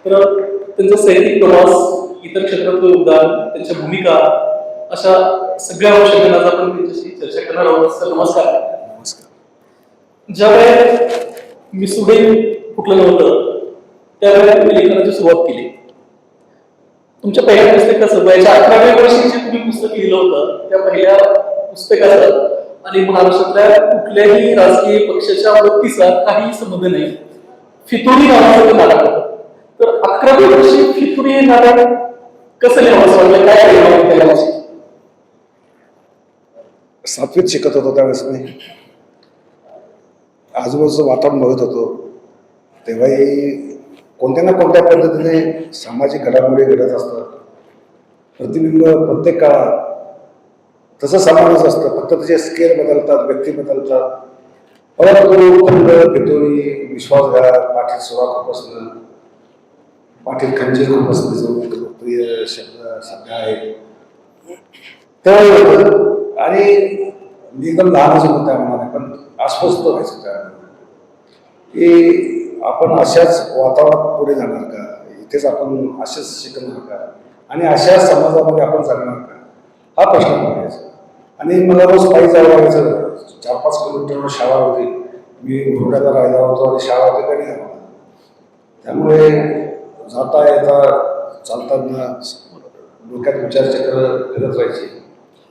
तर त्यांचा साहित्यिक प्रवास, इतर क्षेत्रातलं योगदान, त्यांच्या भूमिका अशा सगळ्या विषयांना आज आपण त्यांच्याशी चर्चा करणार आहोत. सर नमस्कार. नमस्कार. ज्या वेळेस मी सुदैव कुठलं नव्हतं त्यावेळेला तुम्ही लेखनाची सुरुवात केली. तुमच्या पहिल्या पुस्तकाचं वयाच्या 11व्या वर्षी जे तुम्ही पुस्तक लिहिलं होतं त्या पहिल्या पुस्तकाचं आणि महाराष्ट्रातल्या कुठल्याही राजकीय पक्षाच्या वृत्तीचा काही संबंध नाही. फितुरी नावाचं ते नाटक होतं. तर 11व्या वर्षी फितुरी हे नाटक कसं लिहावं वाटलं, काय लिहावं पहिल्या वर्षी? 7वीत शिकत होतो त्यावेळेस मी. आजूबाजूचं वातावरण बघत होतो. तेव्हाही कोणत्या ना कोणत्या पद्धतीने सामाजिक घडामोडी घडत असतात. प्रतिबिंब प्रत्येक काळात तसं सामान्यच असतं, फक्त त्याचे स्केल बदलतात, व्यक्ती बदलतात. परंतु खंड, फितुरी, विश्वासघात, पाठीत सुरा खूप असणं, पाठीत खंजीर खूप असणं जो लोकप्रिय शब्द सध्या आहे तर. आणि मी एकदम लहानच होतो त्या मनाने, पण अस्वस्थ व्हायचं त्यावेळेला की आपण अशाच वातावरणात पुढे जाणार का, इथेच आपण असेच शिकणार का आणि अशा समाजामध्ये आपण जगणार का, हा प्रश्न पडायचा. आणि मला रोज पायी जावं लागायचं. 4-5 किलोमीटरवर शाळा होती. मी घोड्याला राहिला होतो आणि शाळा होती कधी आम्हाला. त्यामुळे जाता येता चालताना डोक्यात विचारचक्र फिरत राहायचे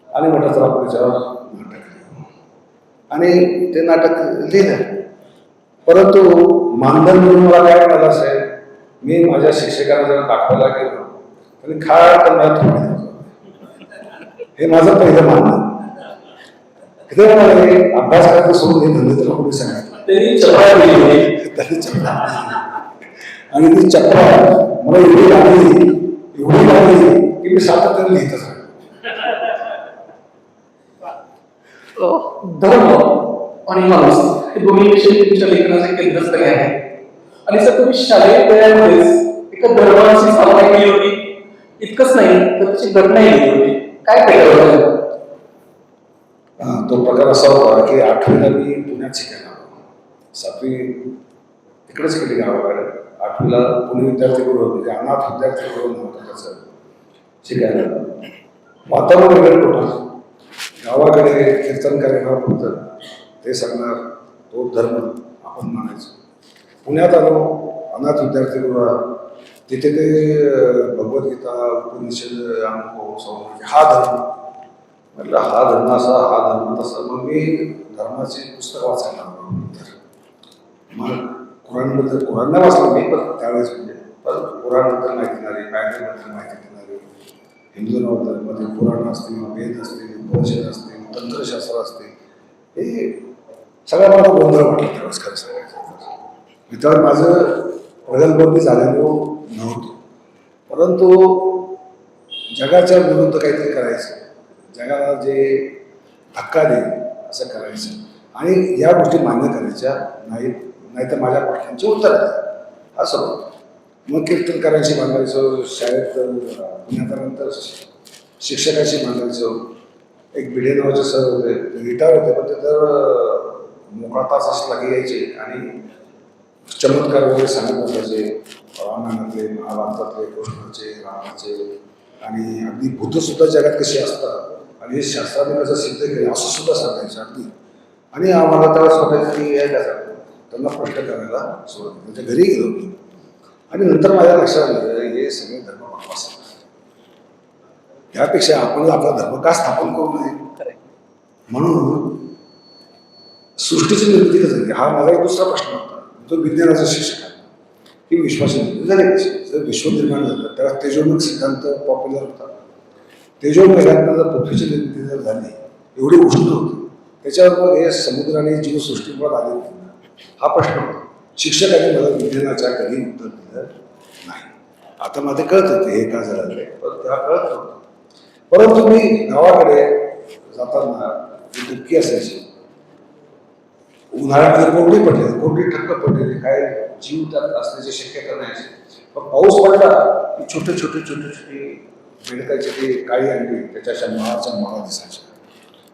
आणि म्हटलं तर आपण त्याच्यावर नाटक लिहू. आणि ते नाटक लिहिलं. परंतु मानधन म्हणून मला काय मिळालं असेल, मी माझ्या शिक्षकांना जेव्हा दाखवायला गेलो आणि खाळ करण्यात हे माझं पहिलं मानधन. ते म्हणाले अभ्यास करायचं सोडून हे धंदे तर कोणी सांगितलं. आणि ती चक्रा मला एवढी लागली की मी सातत्याने लिहितच राहिलो. धर्म आणि माणूस हे दोन्ही विषय तुमच्या लेखनाचे केंद्रस्थानी आहे. आणि सर तुम्ही शालेय वयामध्येच एका धर्माची स्थापना केली होती. इतकंच नाही तर त्याची घटनाही लिहिली होती. काय प्रकार? तो प्रकार असा होता की 8वीला मी पुण्यात शिकायला आलो. 7वी तिकडेच केली गावाकडे. 8वीला पुणे विद्यार्थीगृह म्हणजे अनाथ विद्यार्थीगृह नव्हतं त्याचं शिकायला. वातावरण वेगळं होतं. गावाकडे कीर्तन कार्यक्रमापुरतं ते सांगणार, तो धर्म आपण मानायचो. पुण्यात आलो अनाथ विद्यार्थीगृह, तिथे ते भगवद्गीता, उपनिषद, अनुभव, सौंदर्य, हा धर्म. म्हटलं हा धर्म असा, हा धर्म तसा. मग मी धर्माचे पुस्तक वाचायला लागलो. मग कुराणबद्दल, कुराण नाही वाचलं मी पण त्यावेळेस, म्हणजे पण कुराणबद्दल माहिती देणारी, बायबलबद्दल माहिती देणारी, हिंदू धर्मामध्ये पुराण असतील, वेद असतील, उपनिषद असतील, तंत्रशास्त्र असतील, हे सगळ्या मला गोंधळ वाटला त्यावेळेस खरं सांगायचं. त्यावर माझं प्रगल्भ झालेलं नव्हतं. परंतु जगाच्या विरुद्ध काहीतरी करायचं, जगाला जे धक्का देईल असं करायचं आणि या गोष्टी मान्य करायच्या नाहीतर माझ्या प्रश्नांची उत्तर आहे असं होतं. मग कीर्तन करायची मागायचो. शाळेत पुण्यात आल्यानंतर शिक्षकाशी मागायचो. एक भिडे नावाचे सर होते, रिटायर होते, पण ते तर मोकळा तास असला की यायचे आणि चमत्कार वगैरे सांगत बसायचे. रामायणातले, महाभारतातले, कृष्णाचे, रामाचे आणि अगदी भूतसुद्धा जगात कशी असतात आणि हे शास्त्राने कसं सिद्ध केलं असं सुद्धा सांगायचं अगदी. आणि आम्हाला त्यावेळेस वाटायचं की हे काय सांगतो, त्यांना प्रश्न करायला सुरुवात. त्यांच्या घरी गेलो मी आणि नंतर माझ्या लक्षात आलं हे सगळे धर्म बकवास आहेत. त्यापेक्षा आपण आपला धर्म का स्थापन करू नये. म्हणून सृष्टीची निर्मिती कसं झाली हा माझा एक दुसरा प्रश्न होता. तो विज्ञानाचा शिक्षक आहे की विश्वास झाले कशी. जर विश्व निर्माण झालं त्याला तेजोमय सिद्धांत पॉप्युलर होता. तेजोमय सिद्धांत जर पृथ्वीची निर्मिती जर झाली, एवढी उष्ण होती, त्याच्यावर मग हे समुद्र आणि जीवसृष्टी मुळात आली होती हा प्रश्न होता. शिक्षकांनी मला विज्ञानाच्या कधी उत्तर दिलं नाही. आता मला कळत होते हे का झालं, पण तेव्हा कळत नव्हतं. परंतु मी गावाकडे जाताना दुःखी असायची. उन्हाळ्यात कोरडी पडलेली, कोरडी ठक्क पडलेली, काय जीव त्यात असण्याची शक्यता नाही. पण पाऊस पडला की छोटे छोटे बेडकाची ती काळी अंडी त्याच्या माळाच्या माळा दिसायच्या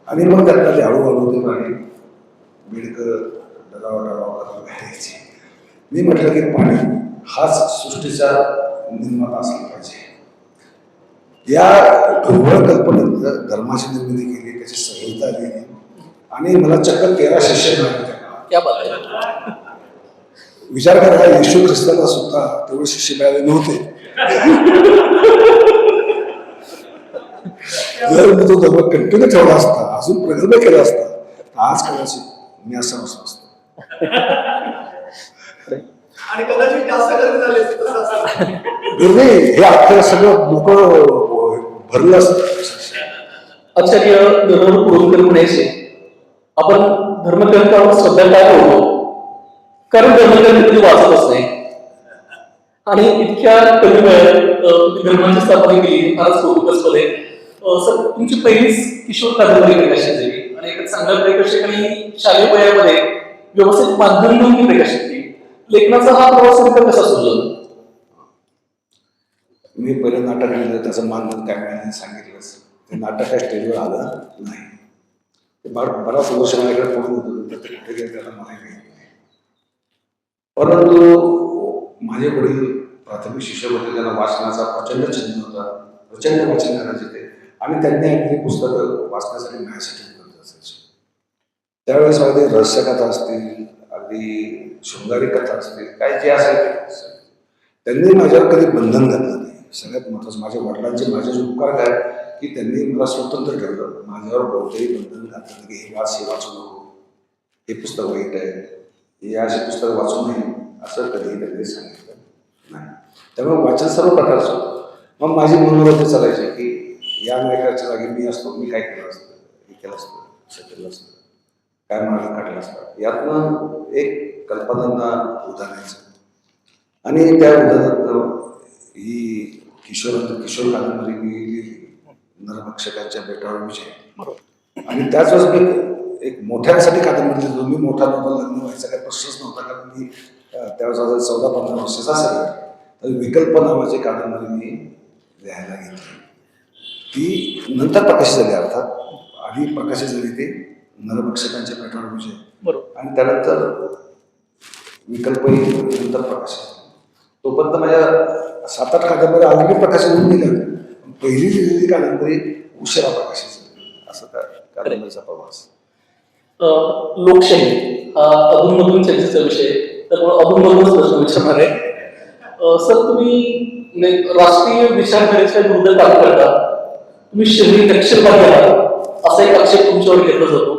आणि मग त्यातला ते हळूहळू ते पाणी बेडकं डरावा घ्यायची. मी म्हटलं की पाणी हाच सृष्टीचा निर्माता असला पाहिजे. या ढोबळ कल्पनेत धर्माची निर्मिती केली, त्याची संहिता दिली आणि मला चक्क 13 शिष्य मिळाले त्यांना. क्या बात आहे. विचार करा, येशू ख्रिस्ताला सुद्धा तेवढे शिष्य मिळाले नव्हते. जर मी तो धर्म कंटिन्यू ठेवला असता, अजून प्रगल्भ केला असता, तर आज कदाचित मी असं असलो असतो. आणि कदाचित जास्त गर्दी झाली असती तसं असतं. हे अख्खं सगळं मोकळं भरलं असतं. आचार्य नरहर कुरुंदकर म्हणायचे, आपण धर्मग्रंथावर श्रद्धा काय होतो, कारण धर्मग्रंथ कधी वाचतच नाही. आणि इतक्या कमी वेळात तुम्ही धर्माची स्थापना केली, फारच कौतुकास्पद आहे. सर, तुमची पहिलीच किशोर कादंबरी प्रकाशित झाली आणि एका चांगल्या प्रकाशकांनी शालेय वयामध्ये व्यवस्थित माध्यम म्हणून प्रकाशित केली. लेखनाचा हा प्रवास नेमका कसा सुरू? मी पहिलं नाटक लिहिलं, त्याचं मानधन काय मिळालं सांगितलंच. ते नाटक काय स्टेजवर आलं नाही. ते बराच वर्ष माझ्याकडे फोन होतं, तर ते कुठे गेलं त्याला मला माहिती नाही. परंतु माझे वडील प्राथमिक शिक्षक होते, त्यांना वाचनाचा प्रचंड छंद होता, प्रचंड वाचन करायचे ते, आणि त्यांनी आपली पुस्तकं वाचण्यासाठी माझ्यासाठी करत असायचे. त्यावेळेस माझे रहस्यकथा असतील, अगदी शृंगारी कथा असतील, काय जे असेल ते त्यांनी माझ्यावर कधी बंधन घातलं नाही. सगळ्यात महत्त्वाचं माझ्या वडिलांचे माझे उपकार काय की त्यांनी मला स्वतंत्र ठेवलं. माझ्यावर कोणतेही बंधन घातलं नाही की हे वाच, हे वाचू नको, हे पुस्तक वाईट आहे, हे असे पुस्तक वाचू नये, असं कधीही त्यांनी सांगितलं नाही. त्यामुळे वाचन सर्व प्रकारचं होतं. मग माझी मनोरंजन चालायचे की या नायकाच्या जागी मी असतो, मी काय केलं असतं, हे केलं असतं, असं केलं असतं, काय मार्ग काढला असता. यातनं एक कल्पनांना उदाहरणायचं आणि त्या उदाहरणात ही किशोर कादंबरी मी लिहिली, नरभक्षकांच्या बेटावर विजय. आणि त्याच वेळेस मी एक मोठ्यांसाठी कादंबरी लिहिली. मी मोठा नव्हता, लग्न व्हायचा काही प्रश्नच नव्हता, कारण मी त्यावेळेस 14-15 वर्षाचा असेल. तर विकल्प नावाची कादंबरी मी लिहायला घेतली. ती नंतर प्रकाशित झाली, अर्थात आधी प्रकाशित झाली ती नरभक्षकांच्या पेटावर विजय, बरोबर. आणि त्यानंतर विकल्पही नंतर प्रकाशित झाली. तोपर्यंत माझ्या 7-8 कादंबरी ऑलरेडी प्रकाशित होऊन गेल्या होत्या. पहिली लिहिलेली कादंबरी उशिरा प्रकाशित झाली. असं त्या कादंबरीचा प्रवास. लोकशाही हा अधूनमधून चर्चेचा विषय आहे, त्यामुळे अधूनमधूनच प्रश्न विचारणार आहे. सर, तुम्ही राष्ट्रीय विचारधारेच्या विरुद्ध काम करता, तुम्ही शहरी नक्षलवादी आहात असा एक आक्षेप तुमच्यावर घेतला जातो.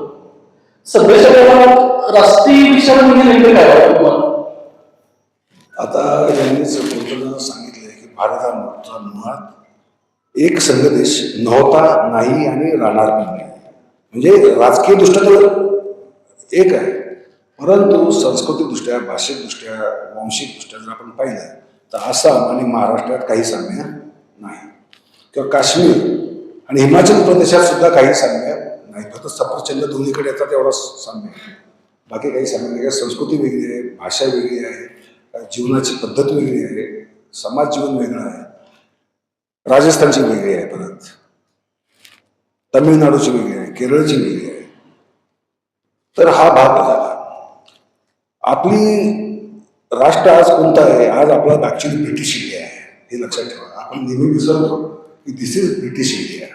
सध्याच्या काळात राष्ट्रीय विचार म्हणजे नेमकं काय वाटतं तुम्हाला? आता यांनीच बोलताना सांगितलंय की भारत हा मुळात एक संघ देश नव्हता, नाही आणि राहणार पण नाही. म्हणजे राजकीय दृष्ट्या तर एक आहे, परंतु सांस्कृतिकदृष्ट्या, भाषिकदृष्ट्या, वांशिकदृष्ट्या जर आपण पाहिलं तर आसाम आणि महाराष्ट्रात काही साम्य नाही, किंवा काश्मीर आणि हिमाचल प्रदेशात सुद्धा काही साम्य नाही. फक्त सफरचंद दोन्हीकडे येतात एवढा साम्य आहे, बाकी काही साम्य नाही. संस्कृती वेगळी आहे, भाषा वेगळी आहे, जीवनाची पद्धत वेगळी आहे, समाज जीवन वेगळं आहे. राजस्थानची वेगळी आहे, परत तमिळनाडूची वेगळी आहे, केरळची वेगळी आहे. तर हा भाग झाला. आपली राष्ट्र आज कोणता आहे? आज आपला ऍक्च्युली ब्रिटिश इंडिया आहे, हे लक्षात ठेवा. आपण नेहमी विसरतो की दिस इज ब्रिटिश इंडिया.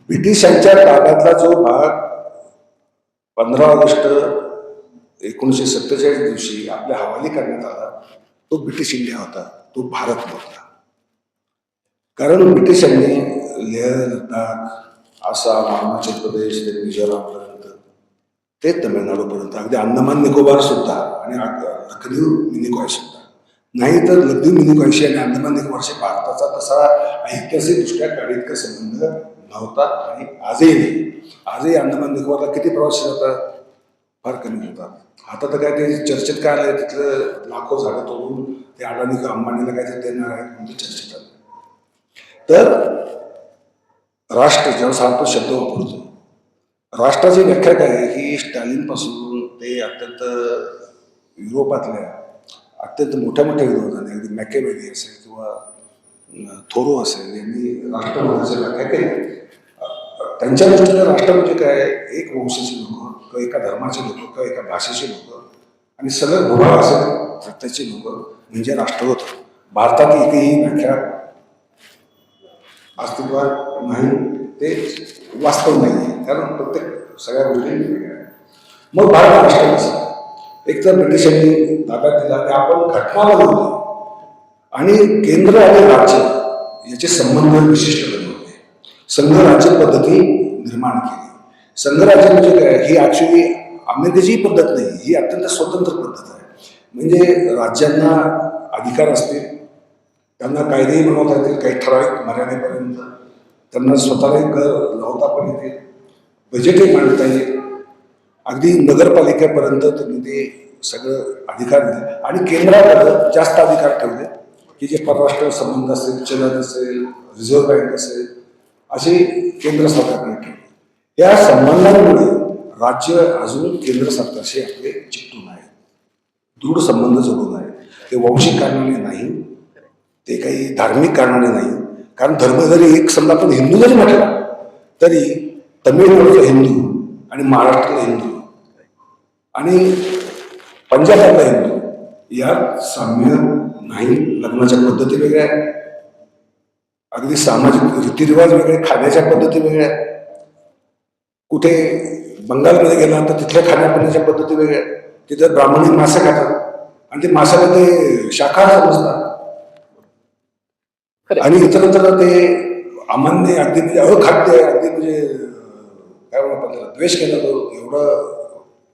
ब्रिटिशांच्या ताब्यातला जो भाग 15 ऑगस्ट 1947 दिवशी आपल्या हवाली करण्यात आला, तो ब्रिटिश इंडिया होता, तो भारत नव्हता. कारण ब्रिटिशांनी लेह, लडाख, आसाम, अरुणाचल प्रदेश ते मिझोरामपर्यंत ते तमिळनाडूपर्यंत, अगदी अंदमान निकोबार सुद्धा आणि लक्षद्वीप मिनिकॉय सुद्धा, नाही तर लक्षद्वीप मिनिकॉयशी आणि अंदमान निकोबारशी भारताचा तसा ऐतिहासिकदृष्ट्या काळीतका संबंध नव्हता आणि आजही नाही. आजही अंदमान निकोबारला किती प्रवासी जातात? फार कमी होतात. आता तर काय ते चर्चेत काय आलंय, तिथलं लाखो झाडं तोडून ते अडाणी किंवा अंबानीला काहीतरी देणार आहेत म्हणजे चर्चेत आलं. तर राष्ट्र जेव्हा आपण शब्द वापरतो, राष्ट्राची व्याख्या काय आहे की स्टॅलिनपासून ते अत्यंत युरोपातल्या अत्यंत मोठ्या मोठ्या विरोधाने, अगदी मॅकेवेली असेल किंवा थोरो असेल, यांनी राष्ट्रवादाची व्याख्या केली. त्यांच्या दृष्टीने राष्ट्र म्हणजे काय? एक वंशाची लोक, किंवा एका धर्माचे लोक, किंवा एका भाषेचे लोक आणि सगळं भूभाग असेल तर त्याचे लोक म्हणजे राष्ट्र होतं. भारतात एकही व्याख्या अस्तित्वात नाही, ते वास्तव नाही आहे, कारण प्रत्येक सगळ्या गोष्टी वेगवेगळ्या आहेत. मग भारत राष्ट्र कसा? एक तर ब्रिटिशांनी ताब्यात दिला आणि आपण घटना बनवली आणि केंद्र आणि राज्य याचे संबंध विशिष्ट बनवले. संघ राज्य पद्धती निर्माण केली. संघ राज्य म्हणजे काय? ही ऍक्च्युली अमेरिकेची पद्धत नाही, ही अत्यंत स्वतंत्र पद्धत आहे. म्हणजे राज्यांना अधिकार असतील, त्यांना कायदेही बनवता येतील काही ठराविक मर्यादेपर्यंत, त्यांना स्वतःलाही कर लावता पण येतील, बजेटही मांडता येईल, अगदी नगरपालिकेपर्यंत त्यांनी ते सगळं अधिकार दिले आणि केंद्राकडे जास्त अधिकार ठेवले की जे परराष्ट्र संबंध असेल, चलन असेल, रिझर्व्ह बँक असेल, असे केंद्र सरकारने ठेवले. या संबंधांमुळे राज्य अजून केंद्र सरकारशी आपले चिकटून आहे, दृढ संबंध जोडून आहे. ते वंशिक कारणाने नाही, ते काही धार्मिक कारणाने नाही. कारण धर्म जरी एक समजा आपण हिंदू जरी म्हटला तरी तमिळनाडूचा हिंदू आणि महाराष्ट्रातला हिंदू आणि पंजाबातला हिंदू यात साम्य नाही. लग्नाच्या पद्धती वेगळ्या आहेत, अगदी सामाजिक रीतिरिवाज वेगळे, खाण्याच्या पद्धती वेगळ्या आहेत. कुठे बंगालमध्ये गेला तर तिथल्या खाण्यापिण्याच्या पद्धती वेगळ्या आहेत. तिथे ब्राह्मणी मासे खातात आणि ते माशामध्ये शाकाहार समजतात आणि इतरत्र ते अमान्य, अगदी म्हणजे अखाद्य, अगदी म्हणजे काय म्हणतात त्याला, द्वेष केला तो, एवढा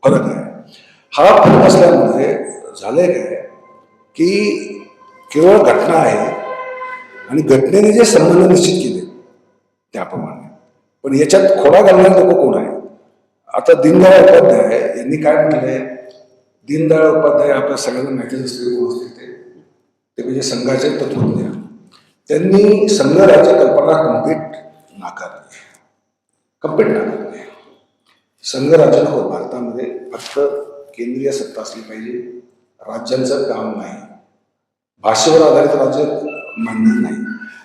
फरक आहे. हा फरक असल्यामुळे झालंय काय की केवळ घटना आहे आणि घटनेने जे संबंध निश्चित केले त्याप्रमाणे. पण याच्यात खोडा घालणारे लोक कोण आहे? आता दीनदयाळ उपाध्याय यांनी काय म्हटलंय? दीनदयाळ उपाध्याय आपल्या सगळ्यांना माहितीच असलेले कोण असतील ते म्हणजे संघाचे तत्वज्ञ. त्यांनी संघ राज्य कल्पना कम्प्लीट नाकारली. संघ राज्य नको, भारतामध्ये फक्त केंद्रीय सत्ता असली पाहिजे, राज्यांचं काम नाही, भाषेवर आधारित राज्य मान्य नाही.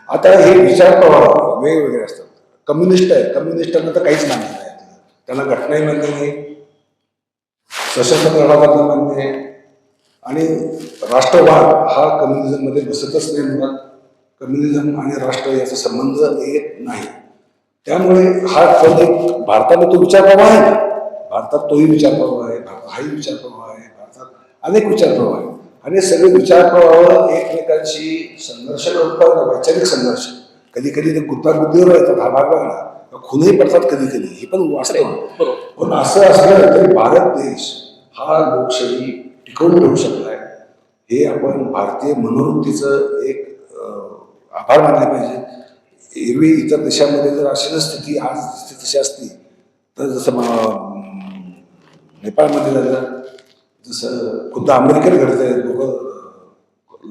आता हे विचार प्रवाह वेगवेगळे असतात. कम्युनिस्ट आहे, कम्युनिस्टांना तर काहीच मान्य नाही, त्यांना घटनाही मान्य नाही, सशस्त्र लढा मान्य आहे आणि राष्ट्रवाद हा कम्युनिझममध्ये बसतच नाही. मुळात कम्युनिझम आणि राष्ट्र याचा संबंध येत नाही. त्यामुळे हा पण एक भारतामध्ये तो विचार प्रवाह आहे, भारतात तोही विचार प्रवाह आहे, हाही विचार प्रवाह आहे, भारतात अनेक विचार प्रवाह आहे आणि सगळे विचार प्रवाह एकमेकांशी संघर्ष करतात, वैचारिक संघर्ष. कधी कधी ते गुंतागुंतीवर येतात, हा भाग बघा, खूनही पडतात कधी कधी, हे पण वास्तव. पण असं असलं तरी भारत देश हा लोकशाही टिकवून ठेवू शकलाय, हे आपण भारतीय मनोवृत्तीचं एक आभार मानले पाहिजे. एरवी इतर देशामध्ये जर अशी स्थिती आज तशी असती तर जसं नेपाळमध्ये झालं, जसं खुद्द अमेरिकेत घडत आहे, लोक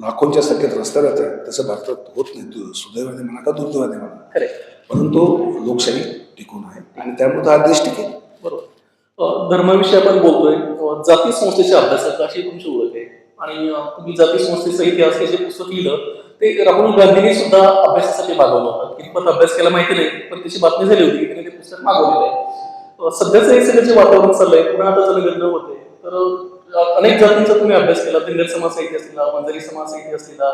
लाखोंच्या संख्येत रस्त्यावर येत आहेत, तसं भारतात होत नाही. सुदैवाने म्हणा का दुर्दैवाने म्हणा, परंतु लोकशाही टिकून आहे आणि त्यामुळे हा देश टिकेल. बरोबर. धर्माविषयी आपण बोलतोय, जाती संस्थेच्या अभ्यासात अशी तुमची ओळख आहे आणि तुम्ही जाती संस्थेचा इतिहास हे जे पुस्तक लिहिलं ते राहुल गांधींनी सुद्धा अभ्यासासाठी मागवलं होतं. कितपत अभ्यास केला माहिती नाही, पण त्याची बातमी झाली होती की त्यांनी ते पुस्तक मागवलेलं आहे. सध्याचं हे सगळं जे वातावरण चाललंय, पुन्हा आता जनगणना होते, तर अनेक जातींचा तुम्ही अभ्यास केला, धनगर समाज साहित्य असलेला, वंजारी समाज साहित्य असलेला,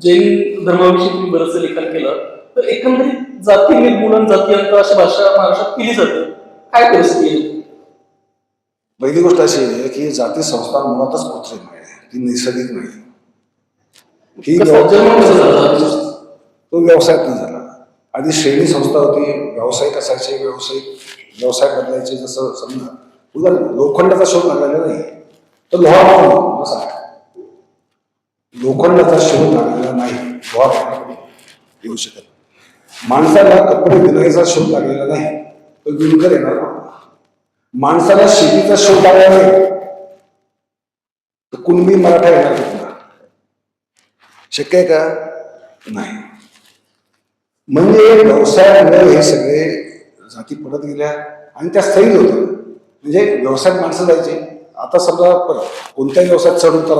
जैन धर्माविषयी तुम्ही बरंचसं लेखन केलं. तर एकंदरीत जाती निर्मूलन, जाती अंत अशी भाषा महाराष्ट्रात केली जाते, काय परिस्थिती आहे? पहिली गोष्ट अशी आहे की जाती संस्था मुळातच कृत्रिम आहे, ती नैसर्गिक नाही. ही तो व्यवसायात नाही झाला. आधी श्रेणी संस्था होती, व्यावसायिक असायचे, व्यवसाय बदलायचे. जसं समजा उदाहरण लोखंडाचा शोध लागलेला नाही तर लोहा असा लोखंडाचा शोध लागलेला नाही, लोहा येऊ शकत. माणसाला कपडे विणायचा शोध लागलेला नाही तर विणकर येणार. माणसाला शेतीचा शोध लागला नाही तर कुणबी मराठा येणार कुठला? शक्य आहे का? नाही. म्हणजे व्यवसायामुळे हे सगळे जाती पडत गेल्या आणि त्या स्थैर्य होत्या. म्हणजे व्यवसायात माणसं जायची. आता समजा कोणत्याही व्यवसायात चढ उतार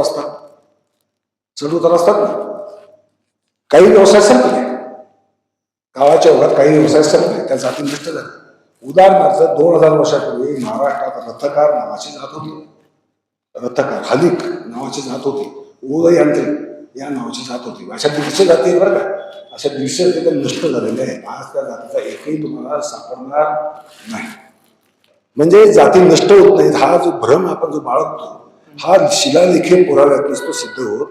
असतात ना. काही व्यवसाय संपले, गावाच्या ओघात काही व्यवसाय संपले, त्या जाती नष्ट झाल्या. उदाहरणार्थ 2000 वर्षापूर्वी महाराष्ट्रात रथकार नावाची जात होती. रथकार हलिक नावाची जात होती, ओदयांत्रिक या नावाची जात होती. अशा 150 जाती आहेत बरं का. अशा 150 तिथे नष्ट झालेल्या आहेत. आज त्या जातीचा एकही तुम्हाला सापडणार नाही. म्हणजे जाती नष्ट होत नाहीत हा जो भ्रम आपण जो बाळगतो हा शिलालेखी पुराव्यातच तो सिद्ध होत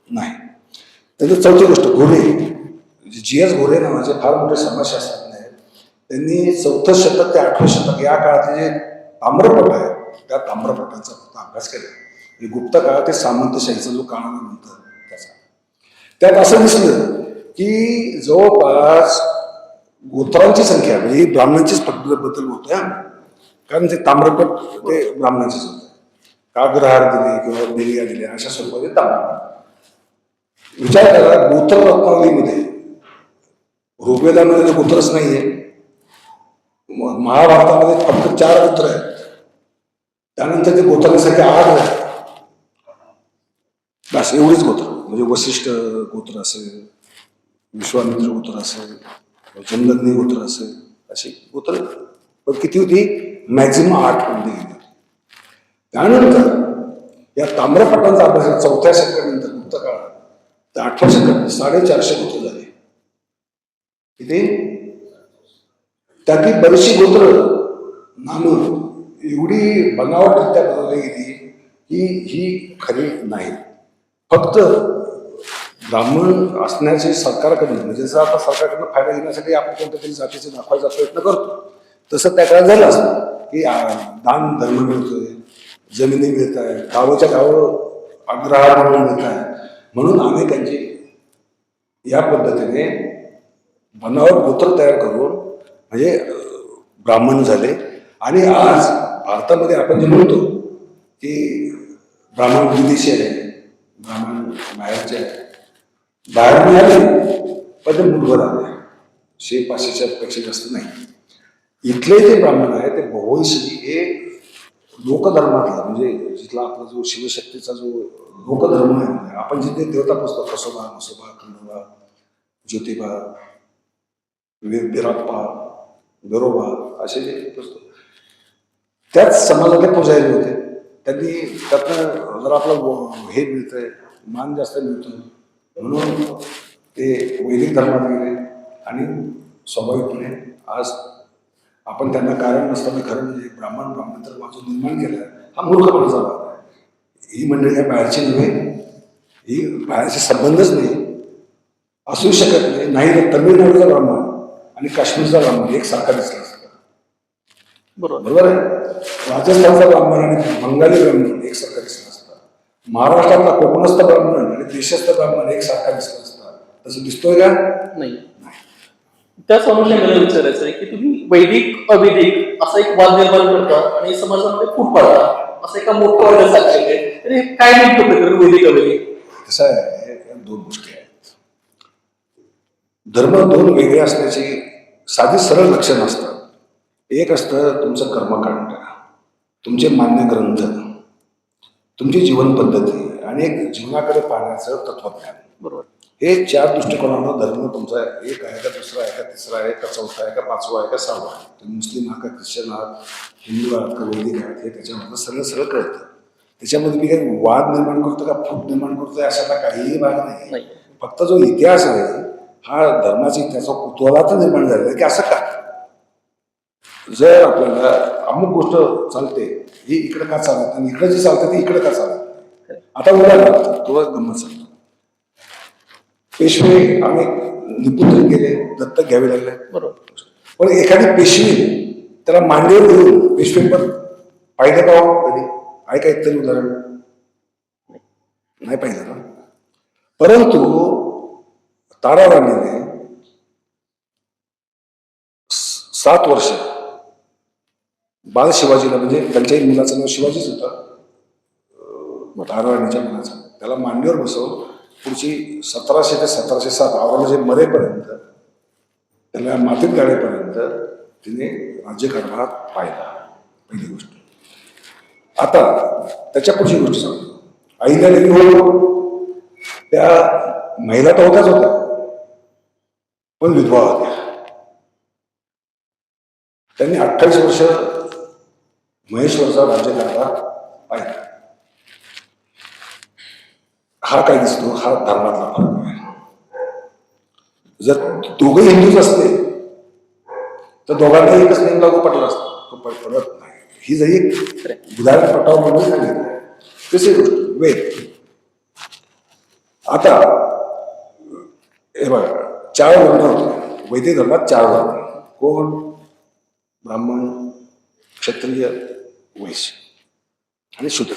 नाही. त्यानंतर चौथी गोष्ट, घोरे GS घोरे नावाचे फार मोठे समाजशास्त्रज्ञ आहेत. त्यांनी 4थं शतक ते 8वं शतक या काळातले जे ताम्रपट आहे त्या ताम्रपटांचा फक्त अभ्यास केला. गुप्त काळ ते सामंतशाहीचा जो काळ नंतर त्याचा त्यात असं दिसलं की जवळपास गोत्रांची संख्या म्हणजे ब्राह्मणांचीच बद्दल होत्या, कारण ते ताम्रपट ते ब्राह्मणाचेच होते. काग्रहार दिले किंवा देलिया दिल्या अशा स्वरूपाचे ताम्रपट. विचार करा, गोत्र रत्नावलीमध्ये ऋग्वेदामध्ये गोत्रच नाहीये, महाभारतामध्ये फक्त 4 गोत्र आहेत. त्यानंतर ते गोत्रांसाठी 8 आहेत. बस एवढीच गोत्र, म्हणजे वशिष्ठ गोत्र असेल, विश्वामित्र गोत्र असेल, जमदग्नी गोत्र असेल, अशी गोत्र पण किती होती? मॅक्झिमम 8 मध्ये गेली होती. त्यानंतर या ताम्रपटांचा अभ्यास 4थ्या शतकानंतर गुप्त काळात तर 8व्या शतकात 450 गोत्र झाले. किती? त्यातली बरीचशी गोत्र नामं एवढी बनावटरित्या बनवली गेली की ही खरी नाही. फक्त ब्राह्मण असण्याचे सरकारकडून, म्हणजे जसं आता सरकारकडून फायदा घेण्यासाठी आपण कोणत्या तरी जातीचे दाखवायचा प्रयत्न करतो, तसं त्या काळात झालं असतं की दान धर्म मिळतोय, जमिनी मिळत आहे, गावाच्या गावं अग्रहार म्हणून मिळत आहे, म्हणून आम्ही त्यांची या पद्धतीने बनावट गोत्र तयार करून म्हणजे ब्राह्मण झाले. आणि आज भारतामध्ये आपण जे म्हणतो की ब्राह्मण विदेशी आहे, ब्राह्मण बाहेरचे आहे, बाहेर मिळाले पण ते मुठभर आले, 100-500च्या पेक्षा जास्त नाही. इथले जे ब्राह्मण आहे ते बहुवंशी हे लोकधर्मातला, म्हणजे जिथला आपला जो शिवशक्तीचा जो लोकधर्म आहे, आपण जिथे देवता पुजतो, कसोबा, मसोबा, खंडोबा, ज्योतिबा, बिराप्पा, बिरोबा असे जे पुजतो, त्याच समाजातले पुजारी होते. त्यांनी त्यातनं जर आपलं हे मिळतंय, मान जास्त मिळतोय म्हणून ते वैदिक धर्मात गेले आणि स्वाभाविकपणे आज आपण त्यांना कारण नसताना खरं म्हणजे ब्राह्मण तर माझं निर्माण केलं हा मूर्खपणाचा भाग आहे. ही मंडळी काय बाहेरची नव्हे, ही बाहेरचे संबंधच नाही, असू शकत नाही. नाही तर तमिळनाडूचा ब्राह्मण आणि काश्मीरचा ब्राह्मण एकसारखा दिसला असता, बरोबर आहे. राजस्थानचा ब्राह्मण आणि बंगाली ब्राह्मण एकसारखा दिसला असता, महाराष्ट्रातला कोकणस्थ ब्राह्मण आणि देशस्थ ब्राह्मण एकसारखा दिसला असता. तसं दिसतोय का? नाही. त्याच अनुषंगाने विचारायचं आहे की तुम्ही वैदिक अवैदिक असा एक वाद निर्माण करता आणि समाजामध्ये फूट पाडता, असं एका मोठं वर्ग सांगितलं आहे. तर हे काय नेमकं प्रकरण वैदिक अवैदिक? कसं आहे, या 2 गोष्टी आहेत. धर्म 2 वेगळे असण्याची साधी सरळ लक्षणं असतात. एक असतं तुमचं कर्मकांड, तुमचे मान्य ग्रंथ, तुमची जीवन पद्धती आणि एक जीवनाकडे पाहण्याचं तत्वज्ञान. बरोबर. हे 4 दृष्टिकोनानं धर्म तुमचा एक आहे का, दुसरा आहे का, तिसरा आहे का, चौथा आहे का, 5वा आहे का, 6वा आहे. तुम्ही मुस्लिम आहात का, ख्रिश्चन आहात, हिंदू आहात का, वैदिक आहात, हे त्याच्यामध्ये सरळ सरळ कळतं. त्याच्यामध्ये मी काही वाद निर्माण करतो का फूट निर्माण करतोय अशाला काहीही भाग नाही. फक्त जो इतिहास आहे हा धर्माचा इतिहास कुतूहलात निर्माण झालेला आहे की असं का, जर आपल्याला अमुक गोष्ट चालते ही इकडे का चालत आणि इकडे जी चालते ती इकडे का चालत. आता उदाहरण तो गंमत सांगतो. पेशवे आम्ही निपुत्र गेले, दत्तक घ्यावे लागले, बरोबर. पण एखादी पेशवी त्याला मांडीवर घेऊन पेशवे पण पाहिलं का हो कधी? आहे का एकतरी उदाहरण? नाही पाहिलं ना. परंतु ताराराणीने 7 वर्ष बाल शिवाजीला, म्हणजे त्यांच्याही मुलाचं नाव शिवाजीच होतं, ताराराणीच्या मुलाचं, त्याला मांडीवर बसवून पुढची 1700 ते 1707 औरंगजेब मरेपर्यंत, त्याला मातीत गाडेपर्यंत तिने राज्यकारभार पाहिला. पहिली गोष्ट. आता त्याच्या पुढची गोष्ट सांगतो. अहिल्यादेवी हो, त्या महिला तर होत्याच होत्या पण विधवा होत्या. त्यांनी 28 वर्ष महेश्वरचा राज्यकारभार पाहिला. हा काय दिसतो, हा धर्मातला फरक आहे. जर दोघे हिंदूच असते तर दोघांना एकच नियम लागू पडला असतो, तो पडत नाही. ही जरी एक उदाहरण पटाव म्हणून सांगितलं. दुसरी गोष्ट वेद. आता हे बघा, 4 वर्ण होते वैदिक धर्मात. 4 वर्ण कोण? ब्राह्मण, क्षत्रिय, वैश्य आणि शूद्र.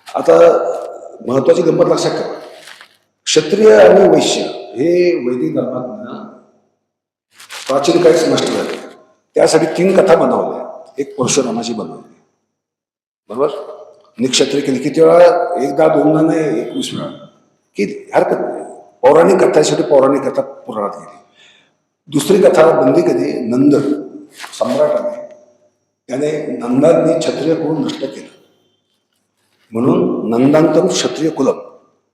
आता महत्वाची गंमत लक्षात ठेवा, क्षत्रिय आणि वैश्य हे वैदिक धर्मात प्राचीन काळी स्पष्ट झाले. त्यासाठी 3 कथा बनवल्या. एक परशुरामाची बनवली, बरोबर? निक्षत्रिय केली किती वेळा? एकदा, दोनदा नाही, 21 वेळा. की हरकत नाही. पौराणिक कथा, शेवटी पौराणिक कथा पुराणात गेली. दुसरी कथा बनली कधी? नंद सम्राटाने, त्याने नंदांनी क्षत्रिय कुळ नष्ट केलं म्हणून नंदांतम क्षत्रिय कुलम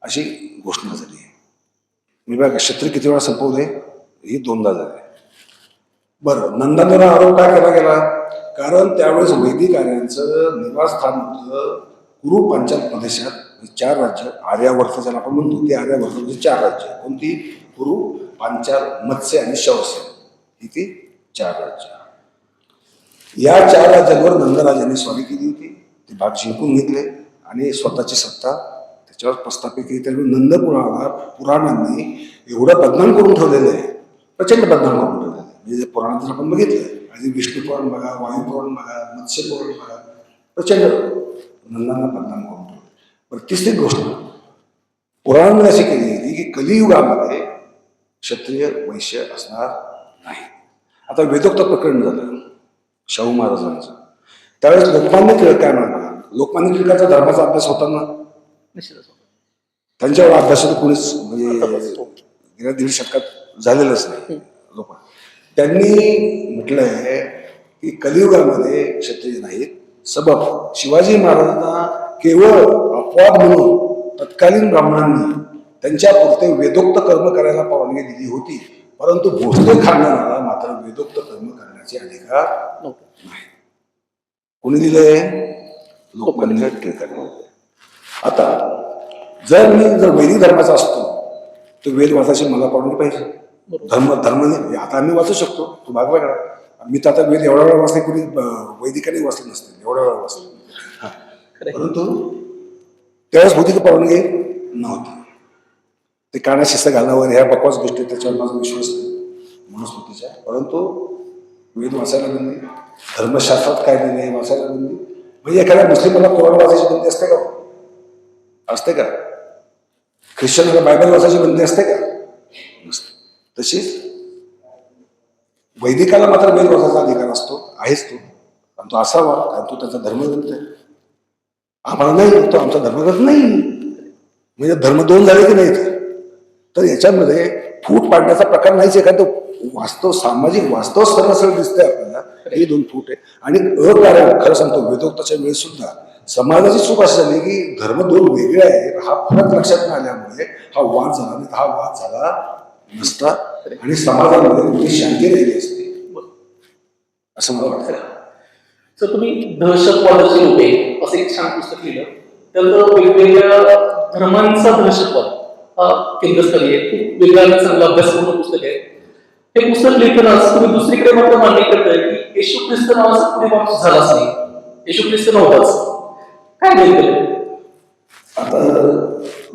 अशी घोषणा झाली. मी बघा, क्षत्रिय किती वेळा संपवले? ही 2दा झाले. बरं, नंदांवर आरोप काय केला गेला? कारण त्यावेळेस वैदिक आर्यांचं निवासस्थान होतं कुरु पांचाल प्रदेशात. 4 राज्य, आर्यावर्त ज्याला आपण म्हणतो, ते आर्यावर्त म्हणजे 4 राज्य. कोणती? कुरु, पांचाल, मत्स्य आणि शौस्य, ही ती 4 राज्य. या 4 राज्यांवर नंदराजांनी स्वारी केली होती. ते भाग जिंकून घेतले आणि स्वतःची सत्ता त्याच्यावर प्रस्थापित केली. त्यामुळे नंद पुराणांनी एवढं बदनाम करून ठेवलेलं आहे, प्रचंड बदनाम करून ठेवलेलं आहे. म्हणजे पुराणात आपण बघितलं, आणि विष्णू पुराण बघा, वायू पुराण बघा, मत्स्य पुराण बघा, प्रचंड नंदांना बदनाम करून ठेवलं. पण तिसरी गोष्ट पुराणांनी अशी केली होती की कलियुगामध्ये क्षत्रिय वैश्य असणार नाही. आता वेदोक्त प्रकरण झालं शाहू महाराजांचं. त्यावेळेस लोकमान्य टिळक काय म्हणतात? लोकमान्य टिळकाचा धर्माचा अभ्यास होताना त्यांच्यावर अभ्यास कोणीच म्हणजे गेल्या 1.5 शतकात झालेलंच नाही. लोक त्यांनी म्हटलंय की कलियुगामध्ये क्षत्रिय नाहीत. सबब शिवाजी महाराजांना केवळ अपवाद म्हणून तत्कालीन ब्राह्मणांनी त्यांच्या पुरते वेदोक्त कर्म करायला परवानगी दिली होती, परंतु भोसले खानदानाला मात्र वेदोक्त कर्म करण्याचे अधिकार नाही. कोणी दिले? लोकमान्य टिळकांनी. आता जर वैदिक धर्माचा असतो तर वेद वाचायची मला परवानगी पाहिजे. धर्म नाही. आता आम्ही वाचू शकतो, तो भाग वेगळा. मी तर आता वेद एवढा वेळा वाचले, कोणी वैदिकांनी वाचले नसते, एवढा वेळा वाचले. परंतु त्यावेळेस भौतिक परवानगी नव्हती. ते काना शिस्त घालण्यावर ह्या बकवास गोष्टी, त्याच्यावर माझा विश्वास नाही मनुस्मृतीच्या. परंतु वेद वाचायला बंदी, धर्मशास्त्रात काय दिले वाचायला बंदी. म्हणजे एखाद्या मुस्लिमाला कुराण वाचायची बंदी असते का? असते का? ख्रिश्चनला बायबल वाचायची बंदी असते का? नसते. तशीच वैदिकाला मात्र वेद वाचायचा अधिकार असतो, आहेच तो, आणि तो असावा, कारण तो त्याचा धर्मग्रंथ आहे. आम्हाला नाही, तो आमचा धर्मग्रंथ नाही. म्हणजे धर्म 2 झाले की नाहीत? तर याच्यामध्ये फूट पाडण्याचा प्रकार नाहीच आहे. कारण तो वास्तव, सामाजिक वास्तव सरळ दिसतंय आपल्याला, हे 2 फूट आहे. आणि अकारण खरं सांगतो, वेदोक्ताच्या वेळेस सुद्धा समाजाची चूक अशी झाली की धर्म 2 वेगळे आहेत, हा फरक लक्षात न आल्यामुळे हा वाद झाला. नाही हा वाद झाला नसता आणि समाजामध्ये शांती राहिली असते, असं मला वाटतं. सर, तुम्ही दहशतवादाचे लोके असं एक छान पुस्तक लिहिलं. त्यात वेगवेगळ्या धर्मांचा दहशतवाद हा केंद्रस्थानी आहे. खूप वेगळा आणि चांगला अभ्यासपूर्ण पुस्तक आहे. हे पुस्तक लिहिताना तुम्ही दुसरीकडे मात्र मान्य करताय की येशू ख्रिस्त नावाचा पुढे माणूस झालाच नाही, येशू ख्रिस्त नव्हताच. काय नेमकं? आता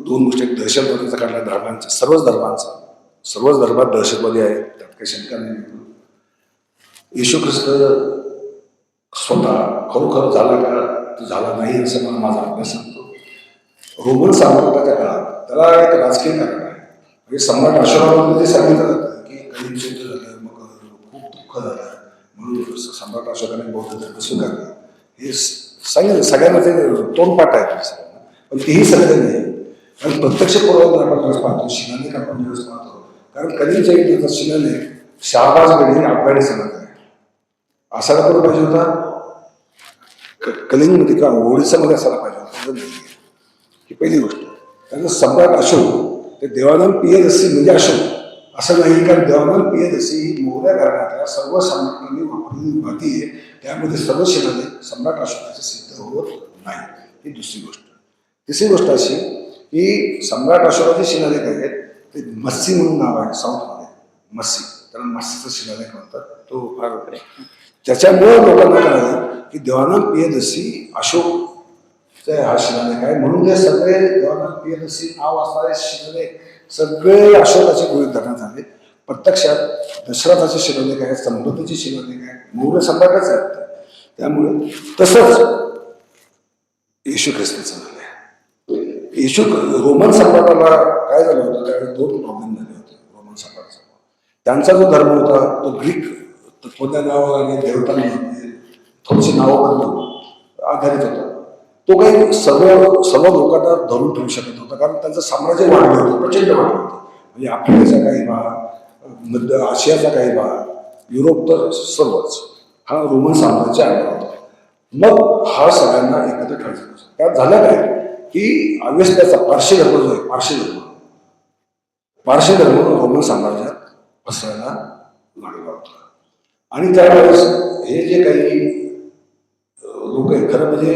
2 गोष्टी. दहशतवादाचा काढला धर्मांचा, सर्वच धर्मात दहशतवादी आहेत, त्यात काही शंका नाही. येशू ख्रिस्त स्वतः खरोखर झाला का? तो झाला नाही असं मला माझा अभ्यास सांगतो. रोमन साम्राज्याच्या काळात त्याला एक राजकीय कारण आहे. म्हणजे सम्राट अशोकामध्ये जे सांगितलं जातं की कलिंग युद्ध झालं, मग खूप दुःख झालं, म्हणून सम्राट अशोकाने बौद्ध धर्म स्वीकारला. हे सांगितलं सगळ्यांना, ते तोंडपाठ आहे सगळ्यांना. पण तेही सगळं नाही. कारण प्रत्यक्ष पुरावा आपण दिवस पाहतो, शिलालेख आपण दिवस पाहतो. कारण कलिंगच्या युद्धाचा शिलालेख शहाबाज गडी अफगाणिस्तानात आहे. असायला करून पाहिजे होता कलिंगमध्ये का ओडिसामध्ये असायला पाहिजे होता. ही पहिली गोष्ट. त्यानंतर सम्राट अशोक ते देवानंद पियदसी म्हणजे अशोक असं नाही, कारण देवानंद पियदसी ही मौर्य घराण्यातल्या सर्व सम्राटांनी वापरलेली माती आहे. त्यामध्ये सर्व शिलालेख सम्राट अशोकाचे सिद्ध होत नाही. ही दुसरी गोष्ट. तिसरी गोष्ट अशी की सम्राट अशोकाचे शिलालेख आहेत ते मस्सी म्हणून नाव आहे साऊथमध्ये, मस्सी, त्याला मस्सीचा शिलालेख म्हणतात. तो फार त्याच्यामुळे लोकांना कळालं की देवानंद प्रियदर्शी अशोक हा शिलालेख आहे, म्हणून ते सगळे देवानंद प्रियदर्शी नाव असणारे शिलालेख सगळे अशोकाचे गृहीत धरण्यात आले. प्रत्यक्षात दशरथाचे शिलालेख आहेत, समृद्धीचे शिलालेख आहेत, मौर्य सम्राटच आहेत. त्यामुळे तसंच येशू ख्रिस्ताचं झालं. येशू रोमन सम्राटाला काय झालं होतं त्यावेळेस 2 प्रॉब्लेम झाले होते रोमन सम्राटाचा. त्यांचा जो धर्म होता तो ग्रीक तत्वज्ञानावर आणि देवतांमध्ये थोडीशी नावं बदलून आधारित होता. तो काही सर्व लोकांना धरून ठेवू शकत होता, कारण त्यांचं साम्राज्य वाढलं होतं, प्रचंड वाढलं होतं. म्हणजे आफ्रिकेचा काही भाग, मध्य आशियाचा काही भाग, युरोप तर सर्वच हा रोमन साम्राज्य आला होता. मग हा सगळ्यांना एकत्र ठेवायचा. त्यात झालं काय की अवेस्त्याचा पारशी धर्म जो आहे, पारशी धर्म रोमन साम्राज्यात पसरायला लागला होता. आणि त्यावेळेस हे जे काही लोक आहेत, खरं म्हणजे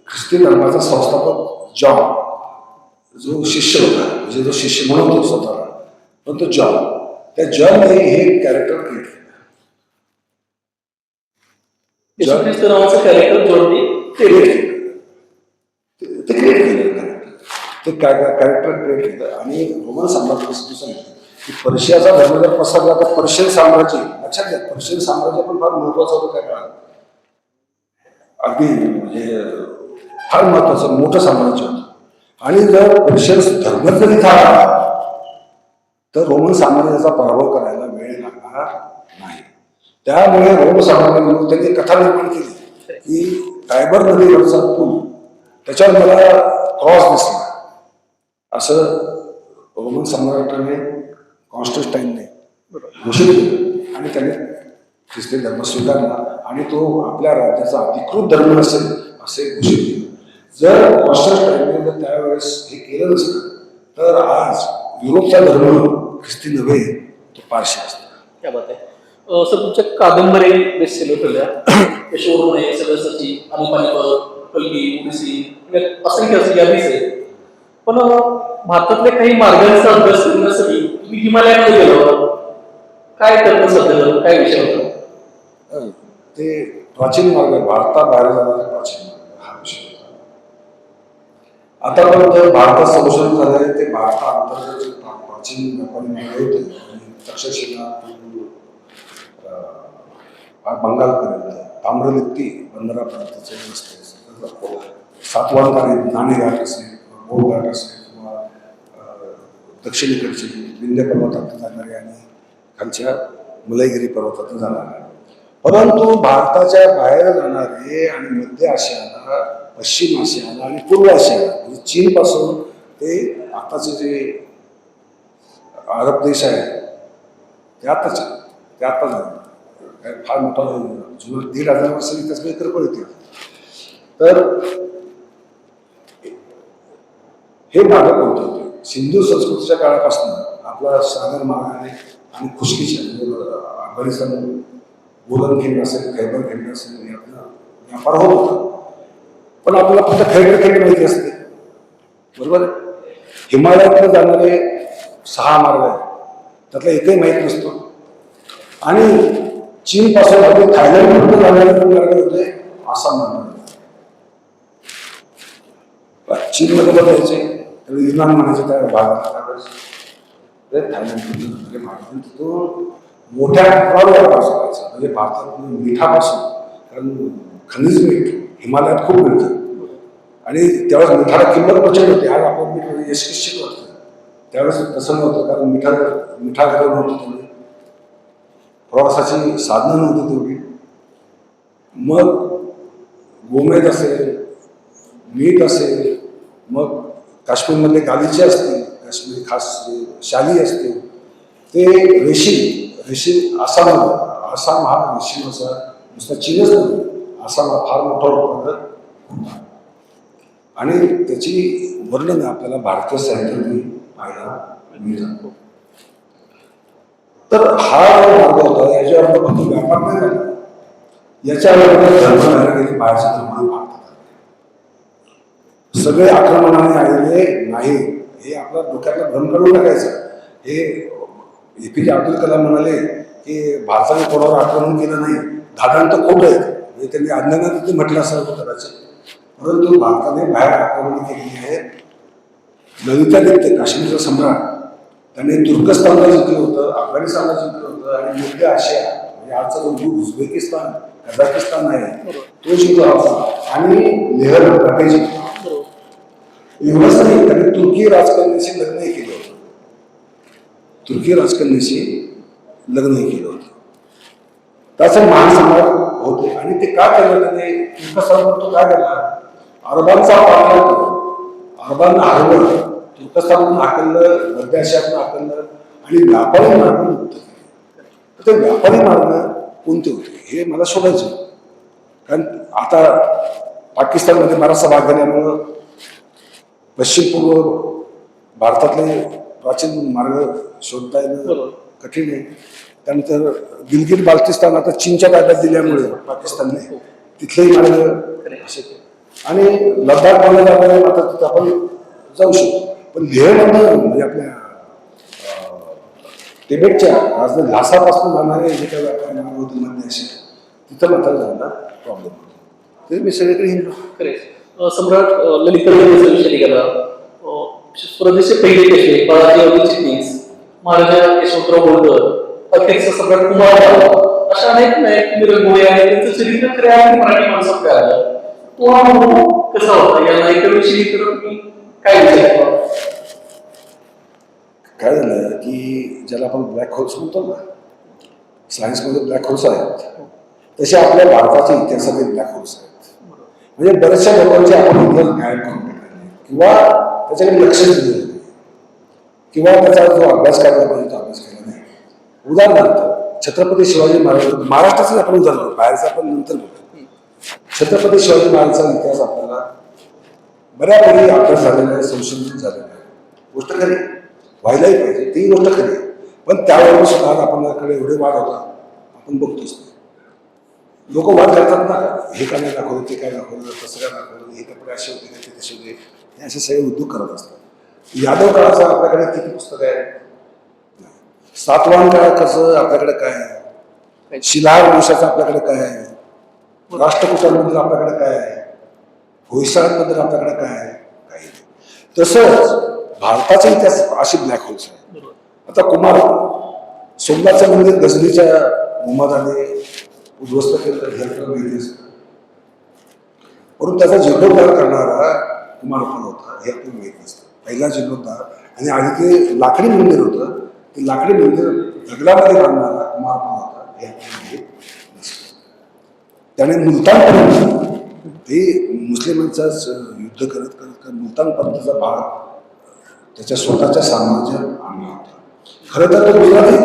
ख्रिस्ती धर्माचा संस्थापक जॉन, जो शिष्य होता, म्हणजे जो शिष्य म्हणून तो स्वतःला, पण तो जॉन, त्या जॉनने हे कॅरेक्टर क्रिएट केलं. येशू ख्रिस्त नावाचं कॅरेक्टर जोडणी ते क्रिएट केलं. ते कॅरेक्टर क्रिएट केलं. आणि रोमन साम्राज्यापासून सांगितलं की पर्शियाचा धर्म जर पसरला तर पर्शियन साम्राज्य, लक्षात घ्या, पर्शियन साम्राज्य पण फार महत्वाचं होतं त्या काळात. अगदी म्हणजे फार महत्वाचं मोठं साम्राज्य होतं. आणि जर पर्शियन धर्म जरी झाला तर रोमन साम्राज्याचा पराभव करायला वेळ लागणार नाही. त्यामुळे रोमन साम्राज्याने त्यांनी कथा निर्माण केली की टायबर नदीवरचा पूल, त्याच्यावर मला क्रॉस दिसला, असं रोमन सम्राटाने कॉन्स्टन्टाईनने घोषित केलं. आणि त्याने ख्रिस्ती धर्म स्वीकारला आणि तो आपल्या राज्याचा अधिकृत धर्म असेल असे घोषित केले. जर कॉन्स्टन्टाईनने जर त्यावेळेस हे केलं नसतं तर आज युरोपचा धर्म ख्रिस्ती नव्हे तो पारशी असतो. क्या बात आहे. सर, तुमच्या कादंबरी बेस्ट सेलर ठरल्या, यशोवरून सगळ्यासाठी अनुपानिपत, कलगी, ओडिसी, असंख्य यादीच आहे. पण भारतातल्या काही मार्गांचा अभ्यास करण्यासाठी तुम्ही हिमालयामध्ये गेलो, काय करणं साधलं, काय विषय होता? ते प्राचीन मार्ग, भारताबाहेर जाणारे प्राचीन मार्ग हा विषय होता. आतापर्यंत भारतात संशोधन झालंय ते भारताअंतर्गत प्राचीन व्यापारी मार्ग होते. तक्षशिला बंगालपर्यंत, ताम्रलिप्ती बंदरापर्यंतचे रस्ते, सातवाहनकारी नाणेघाट असेल, घाट असेल, किंवा दक्षिणेकडचे विंध्य पर्वतात जाणारे आणि खालच्या मलयगिरी पर्वतात जाणारे. परंतु भारताच्या बाहेर जाणारे आणि मध्य आशियाला, पश्चिम आशियाला आणि पूर्व आशियाला, म्हणजे चीनपासून ते आताचे जे अरब देश आहेत ते आता झाले. फार मोठा जुना 1,500 वर्षांनी त्याच काही तर पडते. तर हे मार्ग कोणते होते? सिंधू संस्कृतीच्या काळापासून आपला सागर मार्गाने आणि खुशकीच्या म्हणजे अफगाणिस्तान, गोलन खिंड असेल, खैबर खिंड असेल, व्यापार होत होता. पण आपल्याला फक्त खैबर खिंड माहिती असते, बरोबर आहे. हिमालयातून जाणारे 6 मार्ग आहेत, त्यातला एकही माहीत नसतो. आणि चीन पासून अगदी थायलंडपर्यंत जाणारे पण मार्ग होते आसाम मार्ग. चीनमध्ये बघायचे त्यावेळी युनान म्हणायचे त्या भागात, थायलंड मार्ग तिथून मोठ्या व्यापार चालायचा. म्हणजे भारतात मिठापासून, कारण खनिज मीठ हिमालयात खूप मिळतं आणि त्यावेळेस मिठाला किंमत प्रचंड होती. आज आपण मीठ यशस्वी वाटतं, त्यावेळेस तसं नव्हतं, कारण मिठागृह नव्हतं, तेवढी प्रवासाची साधनं नव्हती तेवढी. मग गोमेद असेल, मीठ असेल, मग काश्मीरमधले गालिचे असतील, काश्मीरी खास शाली असतील, ते रेशीम आसाम हा रेशीमचा नुसता चीनच नाही, आसाम हा फार मोठा उत्पादक आणि त्याची वर्णन आपल्याला भारतीय साहित्यामध्ये पाहायला मिळतं. तर हा मार्ग होता, याच्यावर फक्त व्यापार नाही झाला, याच्यावर धर्म राहिला गेले, बाहेरचे धर्म भारतात. सगळे आक्रमणाने आलेले नाही, हे आपल्या डोक्यातला भ्रम काढून टाकायचं. हे एपीजे अब्दुल कलाम म्हणाले की भारताने कोणावर आक्रमण केलं नाही, दादांत खोट आहे. म्हणजे त्यांनी अज्ञानात म्हटलं असं होतं कदाचित, परंतु भारताने बाहेर आक्रमण केलेली आहेत. ललितादित्य काश्मीरचा सम्राट, त्याने तुर्कस्तानला जिंकलं होतं, अफगाणिस्तानला जिंकलं होतं आणि मध्य आशिया म्हणजे आजचा जो उझबेकिस्तान कझाकिस्तान आहे तो जिंकला होता आणि लेह लडाख जिंकला. एवढंच नाही, त्यांनी तुर्की राजकन्याशी लग्नही केलं होतं. तुर्की राजकन्याशी लग्नही केलं होतं. त्याचे महान सम्राट होते आणि ते का केलं त्याने? तुर्कस्तान तो काय केला? अरबांचा पाठलाग केला, अरबांना हरवलं, तुर्कस्तानमधून हाकललं, मध्य आशियातून हाकललं आणि व्यापारी मार्ग मुक्त केले. तर ते व्यापारी मार्ग कोणते होते हे मला शोधायचं. कारण आता पाकिस्तानमध्ये बराचसा भाग झाल्यामुळं पश्चिम पूर्व भारतातले प्राचीन मार्ग शोधता येणं कठीण आहे. त्यानंतर गिलगिट बाल्टिस्तान आता चीनच्या ताब्यात दिल्यामुळे पाकिस्तानने तिथलेही मार्ग असे आणि लडाख मला जाताना आता तिथं आपण जाऊ शकतो. पण लेहमधनं म्हणजे आपल्या तिबेटच्या राजधानी ल्हासापासून जाणारे जे काही व्यापारी मार्ग होते मध्य आशिया, तिथं मात्र जायला प्रॉब्लेम होतो. ते मी सगळीकडे हिंडलो. सम्राट ललिताचा विषय निघाला. स्वदेशी पहिले कसे बाळाजी अवधूत चिटणीस, महाराजा यशवंतराव होळकर, अखेरचा सम्राट कुमारपाल, अशा अनेक नायक मिरंगोळे आहेत. त्यांचं चरित्र खऱ्या मराठी माणसात काय आलं, तो अनुभव कसा होता? या नायकाविषयी तर तुम्ही काय विचार? काय झालं की ज्याला आपण ब्लॅक होल्स म्हणतो ना, सायन्समध्ये ब्लॅक होल्स आहेत, तसे आपल्या भारताच्या इतिहासातील ब्लॅक होल्स आहेत. म्हणजे बऱ्याचशा लोकांचे आपण इतिहास गायब करून टाकले किंवा त्याच्याकडे लक्ष दिलं नाही किंवा त्याचा जो अभ्यास करायला पाहिजे तो अभ्यास केला नाही. उदाहरणार्थ छत्रपती शिवाजी महाराज, महाराष्ट्राचं आपण उदाहरण, बाहेरचं आपण नंतर बोलू. छत्रपती शिवाजी महाराजांचा इतिहास आपल्याला बऱ्यापैकी अभ्यास झालेला आहे, संशोधन झालेलं आहे. गोष्ट खरी व्हायलाही पाहिजे, ती गोष्ट खरी. पण त्यावेळेला सुद्धा आपल्याकडे एवढे वाद होता, आपण बघतोच. लोक वाद करतात ना, हे काय नाही दाखवलं, ते काय दाखवलं, कसं काय दाखवलं, हे कपडे असे होते, ते तसे होते, हे असे सगळे उद्योग करत असतात. यादव काळाचं आपल्याकडे किती पुस्तकं आहे? सातवाहन काळाचं आपल्याकडे काय आहे? शिलाहार वंशाचं आपल्याकडे काय आहे? राष्ट्रकुटांबद्दल आपल्याकडे काय आहे? होयसाळांबद्दल आपल्याकडे काय आहे? काही नाही. तसंच भारताचा इतिहास अशी ब्लॅक होल्स आहे. आता कुमार सोमनाथचं मंदिर गजनीच्या मुहम्मदाने उद्ध्वस्त केलं हे आपल्याला माहिती असतं, परंतु त्याचा जीर्णोद्धार करणारा कुमारपाल होता हे आपल्याला माहिती असतं. पहिला जीर्णोद्धार आणि आधी ते लाकडी मंदिर होतं, ते लाकडी मंदिर दगडामध्ये बांधणारा कुमारपाल होता हे आपल्याला माहिती नसतं. त्याने मुलतानपर्यंत ते मुस्लिमांचाच युद्ध करत करत मुलतानपर्यंतचा भाग त्याच्या स्वतःच्या साम्राज्यात आणला होता. खरं तर तो गुजराती,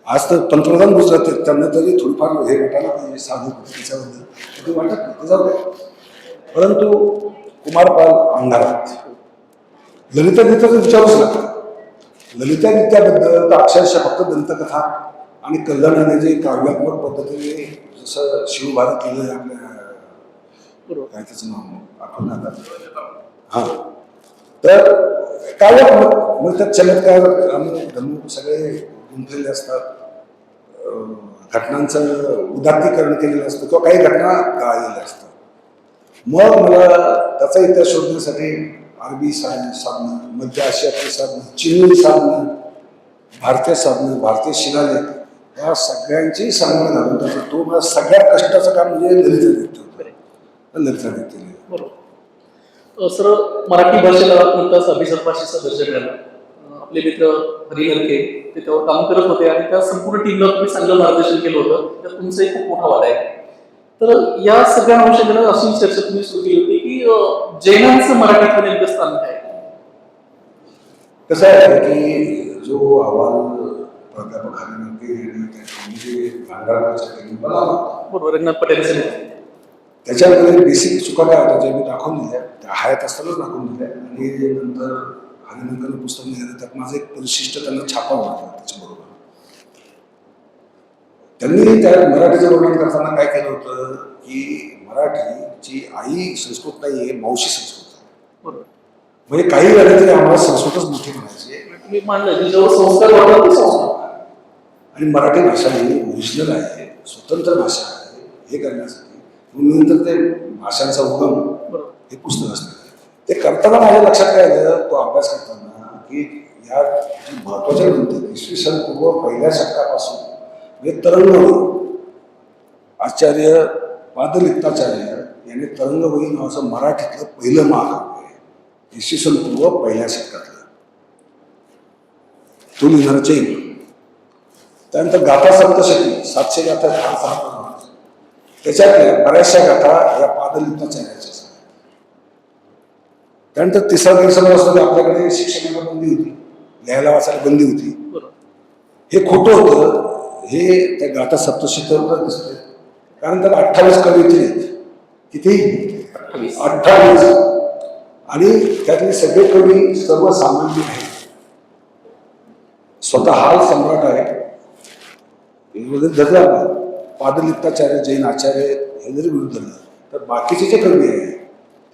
आज तर पंतप्रधान गुजराती, त्यांना तरी थोडीफार हे वाटायला पाहिजे साधू त्याच्याबद्दल, ते वाटत नाही, जाऊ दे. परंतु कुमारपाल अंधारात. ललितादित्याचा विचारूच नका. ललितादित्याबद्दल तर अक्षरशः फक्त दंतकथा आणि कल्याणाने जे काव्यात्मक पद्धतीने जसं शिवभारत केलं आपल्या काय त्याचं नाव आठवण आता, हां, तर काव्यात्मक मग त्यात चमत्कार आणि धनु सगळे गुंतलेले असतात, घटनांचं उदात्तीकरण केलेलं असतं किंवा काही घटना गाळलेल्या असतात. मग मला त्याचा इतिहास शोधण्यासाठी अरबी साधनं, मध्य आशियातली साधनं, चिनी साधनं, भारतीय साधनं, भारतीय शिलालेख या सगळ्यांची सांगड घालून त्याचा तो मला सगळ्यात कष्टाचं काम म्हणजे ललितादित्य होतं. ललितादित्य बरोबर. सर, मराठी भाषेला कोणताच अभिजात भाषेचा दर्जा मिळाला. आपले मित्र हरी नरके ते त्यावर काम करत होते आणि त्या संपूर्ण टीमला तुम्ही चांगलं मार्गदर्शन केलं होतं. तर तुमचा एक खूप मोठा वाटा आहे. तर या सगळ्या अंशाकडे अशी चर्चा तुम्ही सुरू केली होती की जैनांचं मराठीत नेमकं स्थान काय? कसं आहे की जो अहवाल प्राध्यापक हरी नरके बरोबर, रंगनाथ पटेल त्याच्यामध्ये बेसिक चुका काय होत्या ज्या मी दाखवून दिल्या, त्या हयात असतानाच दाखवून दिल्या. आणि नंतर हरिनंदन पुस्तक निघालं, त्यात माझं एक परिशिष्ट त्यांना छापा होता त्याच्याबरोबर. त्यांनी त्या मराठीचं वर्णन करताना काय केलं होतं की मराठी आमची आई संस्कृत नाही आहे, मावशी संस्कृत आहे. बरोबर. म्हणजे काही वेळा तरी आम्हाला संस्कृतच मोठी म्हणायची. तुम्ही मानलं की जेव्हा संस्कार वाढतात ते संस्कार. आणि मराठी भाषा ही ओरिजिनल आहे, स्वतंत्र भाषा आहे. हे करण्यासाठी म्हणून तर ते भाषांचा उगम बरोबर. हे पुस्तक असतं. ते करताना माझ्या लक्षात काय आलं, तो अभ्यास करताना की या जी महत्वाच्या ग्रंथ इसवी सन पूर्व पहिल्या शतकापासून म्हणजे तरंगवळी आचार्य पादलिप्ताचार्य यांनी तरंगवळी नावाचं मराठीतलं पहिलं महाकाव्य आहे, इसवी सन पूर्व पहिल्या शतकातलं. तो लिहिणारा जैन. त्यानंतर गाथा सप्तशती 700 गाथा त्याच्यातल्या बऱ्याचशा गाथा या पादलिप्ताचार्याच्या. त्यानंतर तिसरा गैरसमज की आपल्याकडे शिक्षणाला बंदी होती, लिहायला वाचायला बंदी होती. हे खोटं होतं. हे त्या गाथा सप्तशतीवर दिसतंय. कारण त्याला 28 कविते आहेत. किती? 28. आणि त्यातले सगळे कवी सर्वसामान्य आहेत. स्वतः हाल सम्राट आहे धरला पादलिप्ताचार्य जैन आचार्य हे जरी विरुद्ध धरलं तर बाकीचे जे कवी आहे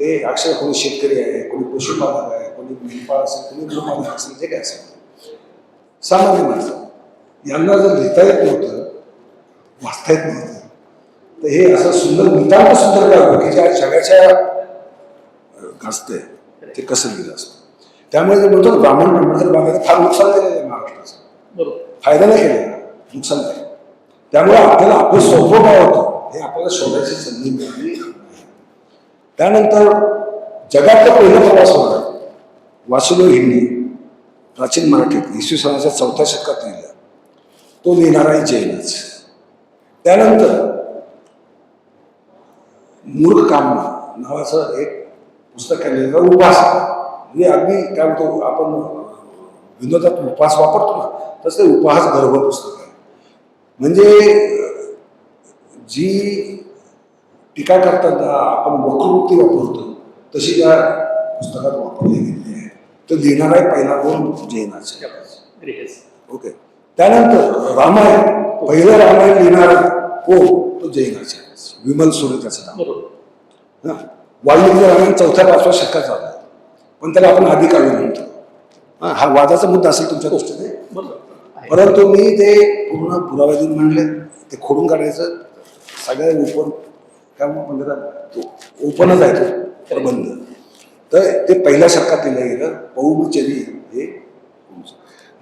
ते अक्षर कोणी शेतकरी आहे, कोणी पशुपालक आहे, कोणी मेंढपाळ असेल, कोणी गोपालक असेल, जे काय असेल सामान्य माणसं यांना जर लिहिता येत नव्हतं, वाचता येत नव्हतं, तर हे असं सुंदर नितांत सुंदर काव्य की ज्या जगाच्या गाजतंय ते कसं लिहिलं असतं. त्यामुळे जे म्हणतो ब्राह्मण तर बांधायला फार नुकसान केलेलं आहे महाराष्ट्राचं. फायदा नाही केलेला, नुकसान नाही. त्यामुळे आपल्याला आपलं स्वभाव काय होतं हे आपल्याला शोधायची संधी मिळाली. त्यानंतर जगातलं पहिलं प्रवास होणार वासुदेव हिंदी प्राचीन मराठीत इसवी सनाच्या 4थ्या शतकात लिहिला. तो लिहिणाराही जैनच. त्यानंतर मूर्ख कामना नावाचं एक पुस्तक लिहिलं, उपास म्हणजे अगदी काय म्हणतो आपण विनोदात उपहास वापरतो ना, तसं ते उपहास गर्भ पुस्तक आहे. म्हणजे जी टीका करताना आपण वक्रवृत्ती वापरतो तशी त्या पुस्तकात वापरली गेली आहे. तर लिहिणारा पहिला गुण जैनाचा. ओके. त्यानंतर रामायण पहिलं रामायण लिहिणारा कोण, तो जैनाचा विमल सुरे त्याचं नाव. वाल्मिकी रामायण 4थ्या-5व्या शतकात झालं, पण त्याला आपण आधी काव्य म्हणतो. हा वादाचा मुद्दा असेल तुमच्या गोष्टीने, परंतु मी ते पूर्ण पुरावा देऊन म्हणले ते खोडून काढायचं. सगळ्या ओपन काय म्हणतात ओपनच आहे तो प्रबंध. तर ते पहिल्या शतकात लिहिलं गेलं. पौमचरी हे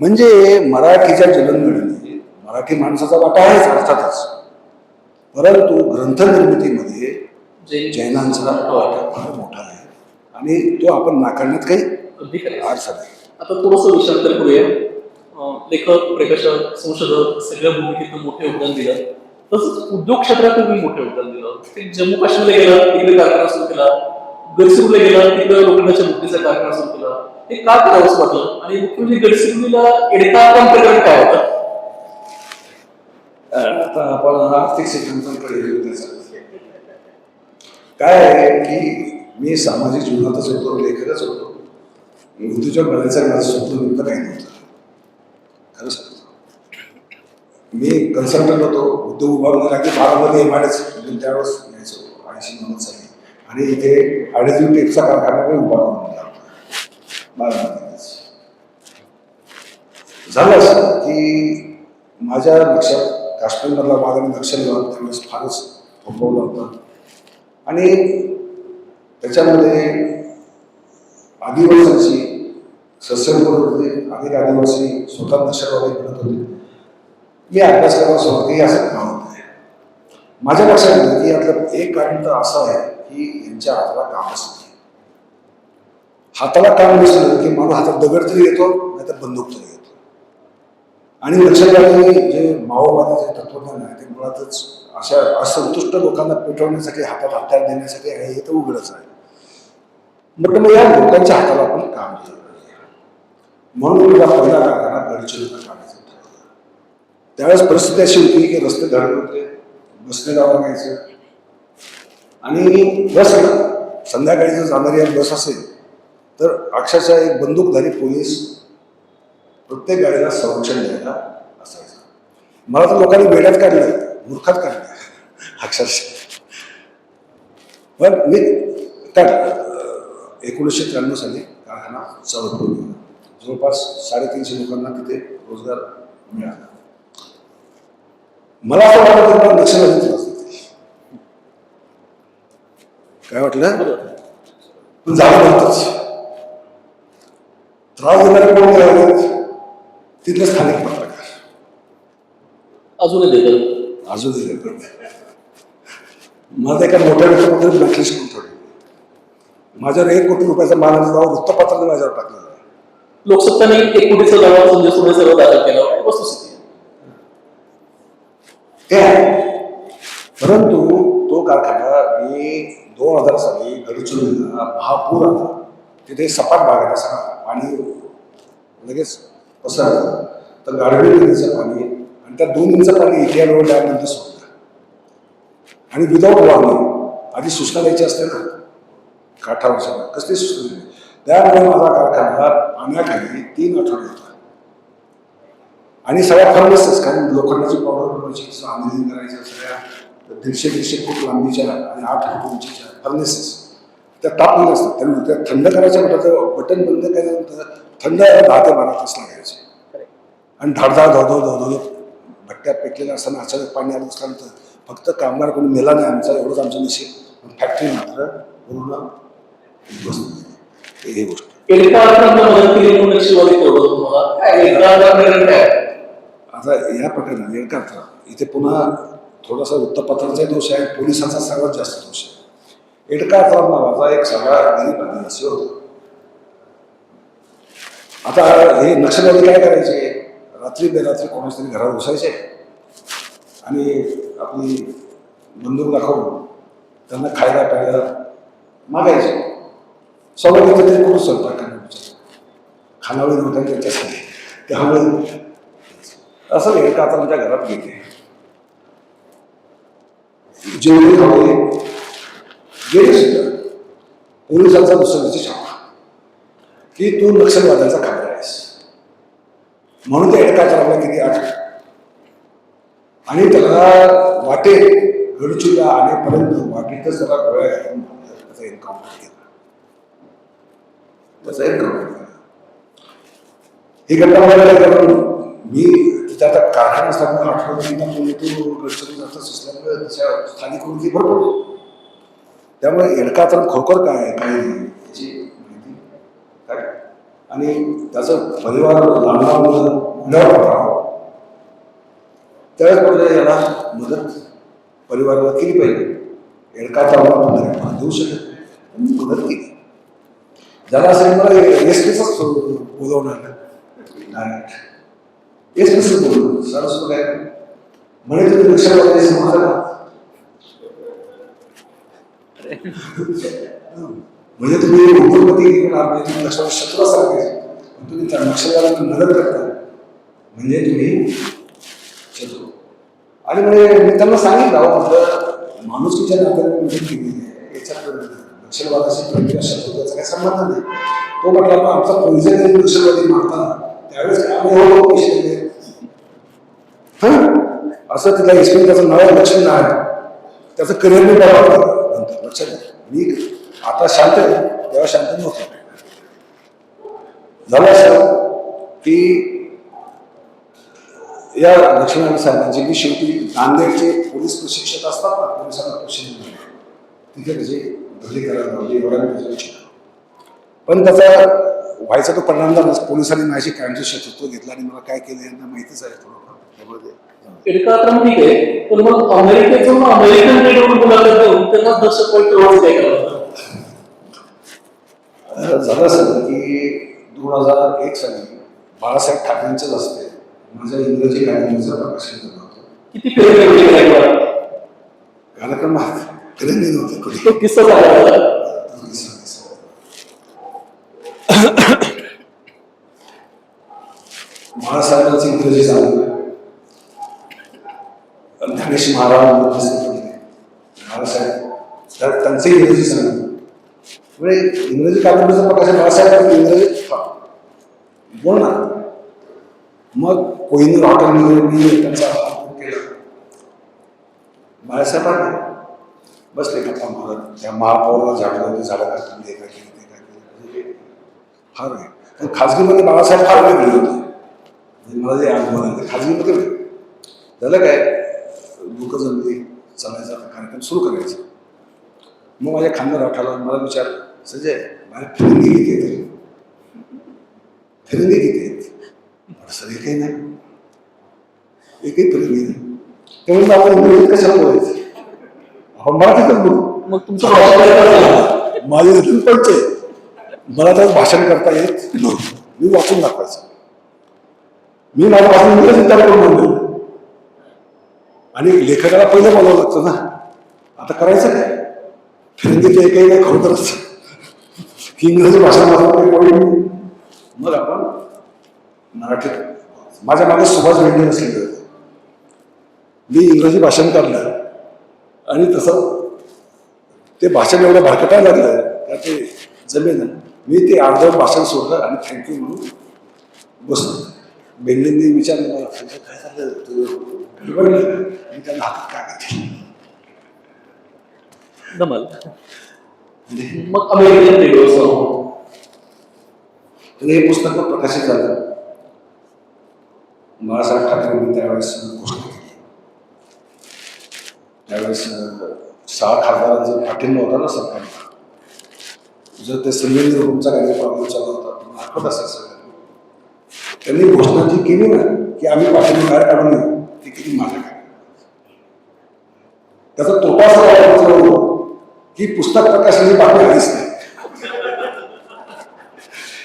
म्हणजे मराठीच्या जलनगडीने मराठी माणसाचा वाटा आहेच अर्थातच, परंतु ग्रंथनिर्मितीमध्ये जैनांचा वाटा फार मोठा आहे आणि तो आपण नाकारण्यात काही अर्थ नाही. आता थोडंसं विषयांतर करूया. लेखक, प्रकाशक, संशोधक सगळ्या भूमिकेतून मोठे योगदान दिलं. तसंच उद्योग क्षेत्रात तुम्ही मोठे योगदान दिलं. ते जम्मू काश्मीरला गेला तिकडे कारखाना सुरू केला, गडचिरोलीला गेला तिकडे लोखंडाच्या मुक्तीचा कारखाना सुरू केला. हे का करावंच वाटलं आणि म्हणजे गडचिरोलीला एडका प्रकरण काय होतं? आता आपण आर्थिक सिद्धांतांकडे काय आहे की मी सामाजिक जीवनातच होतो, लेखकच होतो. उद्योजक बनायचं माझं स्वप्न नेमकं काही नव्हतं. खरं सांगतो, मी कन्सल्टंट होतो. उद्योग उभारला लागली बारामध्ये एमआयडीसी त्यावेळेस यायचो 80-90 साली आणि इथे ॲडेसिव्ह टेपचा कारखाना काही उभा करून दिला बारामतीच. झालं असं की माझ्या लक्षात काश्मीरमधला भाग आणि नक्षलवाद त्यावेळेस फारच थोपवला होता आणि त्याच्यामध्ये आदिवासींची सस्यभर होते. अनेक आदिवासी स्वतः नक्षलवादी बनत होते. मी अभ्यास करायला सुरुवात केली. असं काम होत आहे. माझ्या लक्षात येतं की यातलं एक कारण तर असं आहे की यांच्या हाताला कामच नाही. हाताला काम नसलं की माणूस हातात दगड तरी येतो नाही तर बंदूक तरी येतो. आणि नक्षलवादी जे माओवादी जे तत्वज्ञान आहे ते मुळातच अशा असंतुष्ट लोकांना पेटवण्यासाठी हातात हत्यार देण्यासाठी आहे. हे तर उघडच आहे. मग या लोकांच्या हाताला आपण काम केलं पाहिजे. म्हणून मला पहिला कारखाना गडचिरोलीला काढायचा ठरवलं. त्यावेळेस परिस्थिती अशी होती की रस्ते धडक होते, बसने जावं लागायचं आणि बस संध्याकाळी जर जाणारी बस असेल तर अक्षरशः एक बंदूकधारी पोलीस प्रत्येक गाडीला संरक्षण द्यायला असायचं. मला तर लोकांनी वेड्यात काढलं, मूर्खात काढलं अक्षरशः. पण मी तर 1993 साली कारखाना चालू केला. जवळपास 350 लोकांना तिथे रोजगार मिळाला. मला असं वाटतं की नक्षलवादी त्रास देते. काय वाटलं? पण झालं नव्हतंच. त्रास देणारे कोण करायचे? तिथले स्थानिक पत्रकार अजूनही देतात. अजूनही देतात. मला एका मोठ्या वृत्तपत्रात ब्लॅकलिस्ट करून ठेवली. माझ्यावर 1 कोटी रुपयाचा मालाचा दावा वृत्तपत्राने माझ्यावर टाकलेला आहे. लोकसत्ताने 1 कोटीचा दावा संजय सुळे सर्व दाखल केला होता. वस्तुस्थिती ते आहे. परंतु तो कारखाना मी 2000 साली गडचिरोलीला महापूर आला. तिथे सपाट भाग आहे, सगळा पाणी लगेच पसरलं. तर गाढवे नदीचं पाणी आणि त्या 2 इंच पाणी इथे रोड डॅममध्ये सोडलं आणि विदाऊट वॉर्निंग. आधी सूचना द्यायची असते ना काठावरच्या, कसली सूचना दिली. त्यामुळे माझा कारखाना पाण्याखाली 3 आठवडे होता आणि सगळ्या फर्नेसेस, कारण लोखंडाची पावडर बनवायची, आंदोलन करायच्या सगळ्या 150-150 फूट लांबीच्या आणि 8 फूट उंचीच्या फर्नेसेस त्या टाकलेल्या असतात. त्यामुळे त्या थंड करायच्या म्हटलं बटन बंद केल्यानंतर थंड 10 ते 12 तास लागायचे आणि धाडधाड धवधव भट्ट्यात पेटलेल्या असताना अचानक पाणी आलं असल्यानंतर फक्त कामगार कोणी मेला नाही आमचा, एवढंच आमचं नशीब. फॅक्टरी मात्र पूर्ण ही गोष्ट. आता या प्रकरणात एका इथे पुन्हा थोडासा वृत्तपत्राचा दोष आहे, पोलिसांचा सर्वात जास्त दोष आहे. एडका नावाचा एक सगळा गरीब आदिवासी होता. आता हे नक्षलवादी काय करायचे, रात्री बेरात्री कोणाच तरी घरात बसायचे आणि आपली बंदूक दाखवून त्यांना खायला प्यायला मागायचे. सगळं तिथे तरी करूच स्वयंपाक खानावळी नव्हत्या त्याच्यासाठी. त्यामुळे असं एका आता आमच्या घरात गेले, जेवढे खावले गेले सुद्धा. पोलिसांचा दुसऱ्याची छापा की तू नक्षलवाद्याचा खाणार आहेस म्हणून ते एका चालवला किती 8 आणि त्याला वाटे गडचिरोलीला आणेपर्यंत वाटेतच त्याला गोळ्या घालून त्याचा एन्काउंटर केला. त्याचा एन्काउंटर केला. ही घटना मला करून मी तिथे आता कारखाना असल्यामुळे आठवड्यात तो गडचिरोली जात असल्यामुळे त्याच्या स्थानिक वृत्ती भरपूर. त्यामुळे एडका तर खरोखर काय काय याची माहिती काय आणि त्याचं परिवार लहान मुलं त्यावेळेस म्हणजे याला मदत परिवाराला केली पाहिजे. एडकाचा मला देऊ शकत मदत केली. ज्याला असेल मला एस पीचाच बोलवणार एस पीच बोलवलं सरस्वत काय म्हणे तुम्ही लक्षात समाजाला म्हणजे तुम्ही उद्योगपती तुम्ही लक्षात शत्रू असाल तुम्ही त्या नक्षलवाद्यांना मदत करता म्हणजे तुम्ही शत्रू. आणि म्हणजे मी त्यांना सांगितलं म्हटलं माणुसकीच्या नात्याने मदत केली आहे, याच्यात नक्षलवादाशी किंवा शत्रुत्वाचा काही संबंध नाही. तो म्हटला मग आमचा पोलिस नक्षलवादी मारताना त्यावेळेस आम्ही पैसे दिले असं तिला एसपी त्याचं नाव लक्षण आहे, त्याचं करिअर मी बघा नंतर लक्षात आहे. मी आता शांत आहे, तेव्हा शांत नव्हतं. झालं असं की या लक्ष्मण साहेबांची की शेवटी नांदेडचे पोलीस प्रशिक्षक असतात ना, पोलिसांना प्रशिक्षण तिथे त्याची बदली करायला लावली. एवढा पण त्याचा व्हायचा तो परिणाम झाला. पोलिसांनी माझी कायमचं शत्रुत्व घेतलं आणि मला काय केलं यांना माहितीच आहे थोडंफार. एडका तर ठीक आहे, पण मग अमेरिकेचं अमेरिकन रेडिओवर मुलाखत देऊन त्यांना दर्शक काय करावं झालं असं की 2001 साली बाळासाहेब ठाकरेंचंच असते माझ्या इंग्रजी कार्यक्रमाचं प्रकाशन झालं होतं. किती कार्यक्रम कधी नव्हते कुठे किस्सा झाला. बाळासाहेबांची इंग्रजी झालं. गणेश महाराज बाळासाहेब त्यांचे इंग्रजी सांगितलं म्हणजे इंग्रजी कादंबरीचं प्रकाशन बाळासाहेब इंग्रजी बोलणार. मग कोहिनूर हॉटेलमध्ये मी त्यांचा केला. बाळासाहेब बसले गप्पा मारत त्या महापौराला झाडलं ते झालं का तुम्ही हे काय केलं ते काय केलं म्हणजे फार आहे. पण खाजगीमध्ये बाळासाहेब फार वेगळे होते म्हणजे मला जे अनुभव आहे ते खाजगीमध्ये झालं काय लोक जमली चालायचा कार्यक्रम सुरू करायचा. मग माझ्या खांद्यावर आठवला मला विचार संजय माझ्या फिरंगी किती येते फिरंगी किती आहेत सर एकही नाही एकही फिरंगी नाही त्यामुळे आपण इंग्रजीत कशाला बोलायचं आपण मराठीतच बोलू. मग तुमचं भाषण माझे इथून पडते मला तर भाषण करता येत नव्हतं मी वाचून दाखवायचं मी माझं भाषण इंग्रजीत करून बोललो आणि लेखकाला पहिलं बोलावं लागतं ना आता करायचं काय फिरंगीचं एकही नाही खरं तरच ही इंग्रजी भाषा मग आपण मराठीत माझ्या मागे सुभाष भेंडे असलेले होते मी इंग्रजी भाषण काढलं आणि तसं ते भाषण एवढं भरकटायला लागलं का ते जमेन मी ते अर्धवट भाषण सोडलं आणि थँक्यू म्हणून बसलो. भेंडेंनी विचारलं मला काय झालं तुझं मी त्यांना हातात काय केलं धमाल. मग अमेरिकन रेडिओ हे पुस्तक प्रकाशित झालं. बाळासाहेब ठाकरेंनी त्यावेळेस घोषणा केली. त्यावेळेस 6 खासदारांचा पाठिंबा होता ना सरकारला. जर ते संवेदन रूमचा काही प्रॉब्लेम चालू होता तुम्हाला आठवत असेल सगळ्यांना त्यांनी घोषणा जी केली ना की आम्ही पाठिंबा बाहेर काढून येऊ ती किती माझ्या काय त्याचा तोटा असा होतो की पुस्तक प्रकाशनाची बातमी आलीच नाही.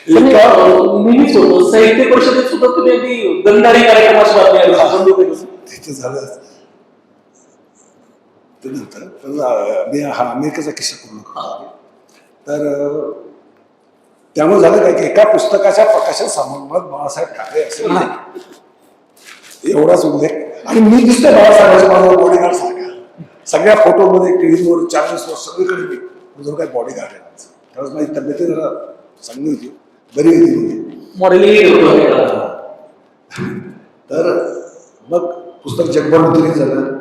नेहमीच होतं साहित्य परिषदेत सुद्धा तुम्ही अगदी गंधारी कार्यक्रमाची बातमी तिथे झालं ते नंतर मी हा अमेरिकेचा किस्सा पूर्ण करतो. तर त्यामुळे झालं काय की एका पुस्तकाच्या प्रकाशन समारंभात बाळासाहेब ठाकरे असेल नाही एवढाच उल्लेख आणि मी दिसतोय बाळासाहेबांच्या माझा बॉडीगार्ड सारखा सगळ्या फोटोमध्ये टीव्हीवर 40 वर्ष सगळीकडे मी जो काही बॉडीगार्ड आहे त्यावेळेस माझी तब्येत जरा चांगली होती बरी होती म्हणजे मॉडेलिंग. तर मग पुस्तक जगभर वितरित झालं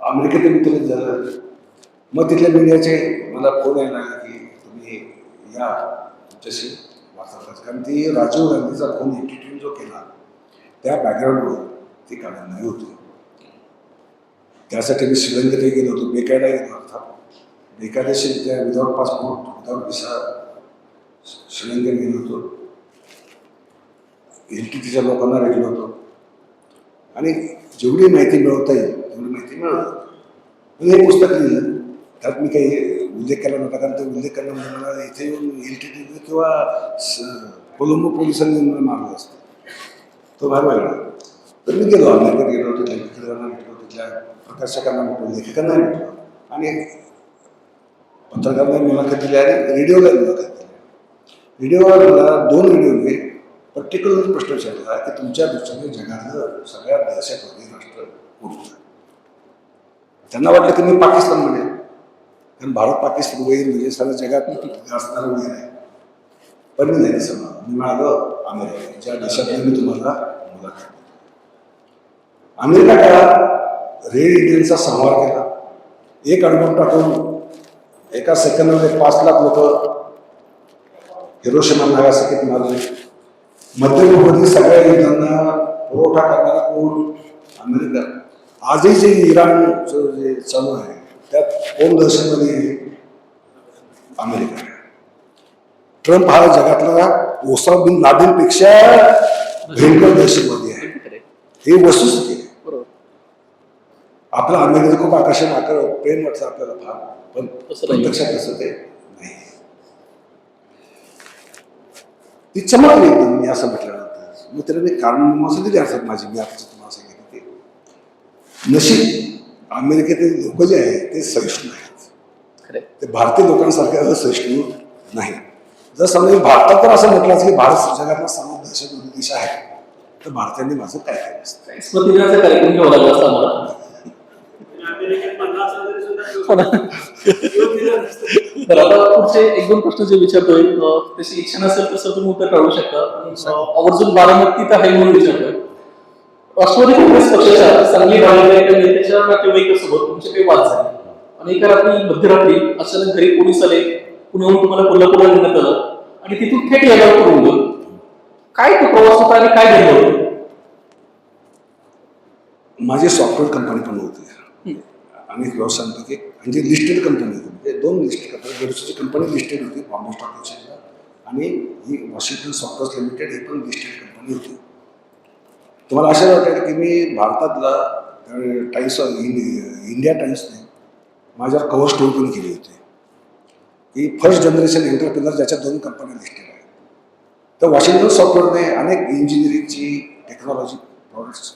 अमेरिकेत वितरित झालं. मग तिथल्या मीडियाचे मला फोन यायला की तुम्ही या तुमच्याशी वार्तालाप कारण ती राजीव गांधीचा खून एटीट्यूड जो केला त्या बॅकग्राऊंडवर ती काढायला होती. त्यासाठी मी श्रीलंकेतही गेलो होतो बेकायदा गेलो अर्थात बेकायदेशीर विदाउट पासपोर्ट विदाउट व्हिसा श्रीलंकेत गेलो होतो. एलटीटीच्या लोकांना भेटलो होतो आणि जेवढी माहिती मिळवता येईल तेवढी माहिती मिळवतो. हे पुस्तक लिहिलं त्यात मी काही उल्लेख केला नव्हता कारण ते उल्लेख केल्यामुळे मला इथे येऊन एलटीटी किंवा कोलंबो पोलिसांनी मला मारलं असतं तो भाग वेगळा. तर मी गेलो अमेरिकेत गेलो होतो लेखकांना भेटलो तिथल्या प्रकाशकांना भेटलो लेखकांना भेटलो आणि पत्रकारांना मुलाखत दिली आणि रेडिओला मुलाखत दिली. रेडिओवर मला 2 रेडिओने पर्टिक्युलर प्रश्न विचारला की तुमच्या दृष्टीने जगातलं सगळ्यात दहशतवादी राष्ट्र कोणतं. त्यांना वाटलं की मी पाकिस्तान म्हणेन कारण भारत पाकिस्तान वगैरे म्हणजे सगळ्या जगात असणारं वगैरे आहे पण मी नाही समजा मी मागं अमेरिका ज्या देशात मी तुम्हाला मुलाखत अमेरिका काळात रेड इंडियनचा संहार केला. एक अणुबॉम्ब टाकून एका सेकंदामध्ये 5 लाख लोक हिरोशिमा नागासाकीत मारले. मध्यपूर्वतील सगळ्या युद्धांना पुरवठा करणारा कोण अमेरिका. आजही जे इराणचं जे चालू आहे त्यात कोण दहशतवादी अमेरिका. ट्रम्प हा जगातला ओसामा बिन लादेनपेक्षा भयंकर दहशतवादी आहे हे वस्तुस्थिती आहे. आपलं अमेरिकेचं खूप आकर्षण प्रेम वाटतं आपल्याला फार पण प्रत्यक्षात तसं ते नाही. ती चमकली एकदम मी असं म्हटल्यानंतर मग त्याला मी कारण असं दिली अर्थात माझी मी आता तुम्हाला सांगितलं ते नशीब अमेरिकेतील लोक जे आहेत ते सहिष्णू आहेत ते भारतीय लोकांसारखे सहिष्णू नाही. जर समजा भारतात तर असं म्हटलं की भारत जगातला सर्वात दहशतवादी देश आहे तर भारतीयांनी माझं काय केलं असतं. स्मृतिदिनाचा कार्यक्रम ठेवला लागला असता मला. तर आता पुढचे 1-2 प्रश्न जे विचारतोय तशी इच्छा नसेल तसं तुम्ही उत्तर काढू शकता. आवर्जून बारामती तर आहे म्हणून विचारतोय. राष्ट्रवादी काँग्रेस पक्षाच्या सांगली भागातल्या एका नेत्याच्या नातेवाईकासोबत तुमचे काही वाद झाले आणि एका रात्री मध्यरात्री अचानक घरी पोलीस आले, पुण्याहून तुम्हाला कोल्हापूरला नेण्यात आलं आणि तिथून थेट यादव करून गेलं. काय तो प्रवास होता आणि काय घडलं होतं? माझी सॉफ्टवेअर कंपनी पण होती आणि व्यवसाय की म्हणजे लिस्टेड कंपनी होती, म्हणजे 2 लिस्टेड कंपनी. बेडूसची कंपनी लिस्टेड होती बॉम्बे स्टॉक एक्सचेंजला, आणि ही वॉशिंग्टन सॉफ्टवेअर लिमिटेड ही पण लिस्टेड कंपनी होती. तुम्हाला असं वाटेल की मी भारतातला टाइम्स ऑफ इंडिया टाइम्सने माझ्यावर कव्हर स्टोरी पण केली होती की फर्स्ट जनरेशन एंटरप्रिनर ज्याच्या 2 कंपन्या लिस्टेड आहेत. तर वॉशिंग्टन सॉफ्टवेअरने अनेक इंजिनिअरिंगची टेक्नॉलॉजी प्रॉडक्ट्स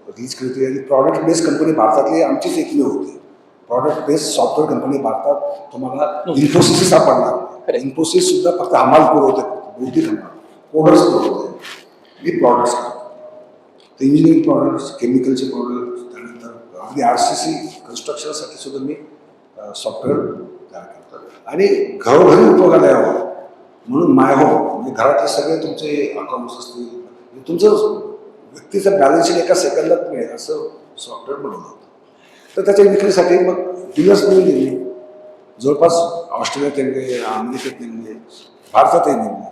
रिलीज केली होती, आणि प्रॉडक्ट बेस्ड कंपनी भारतातली आमचीच एकमेव होती. प्रॉडक्ट बेस्ड सॉफ्टवेअर कंपनी भारतात तुम्हाला इन्फोसिस सापडणार. इन्फोसिस सुद्धा फक्त हमाल पुरवते, बहुतेक हमाल कोडर्स पुरवते. मी प्रॉडक्ट्स करतो, तर इंजिनिअरिंग प्रॉडक्ट्स, केमिकलचे प्रॉडक्ट्स, त्यानंतर अगदी RCC कन्स्ट्रक्शनसाठी सुद्धा मी सॉफ्टवेअर तयार करतो. आणि घरोघरी उपयोगाला यावं म्हणून माय होम, म्हणजे घरातले सगळे तुमचे अकाउंट्स असतील, तुमचं व्यक्तीचं बॅलन्स शीट एका सेकंदात मिळेल असं सॉफ्टवेअर बनवलं होतं. तर त्याच्या विक्रीसाठी मग डीलर्स मिळून दिली. जवळपास ऑस्ट्रेलियात नेमले, अमेरिकेत नेमले, भारतातही नेमले.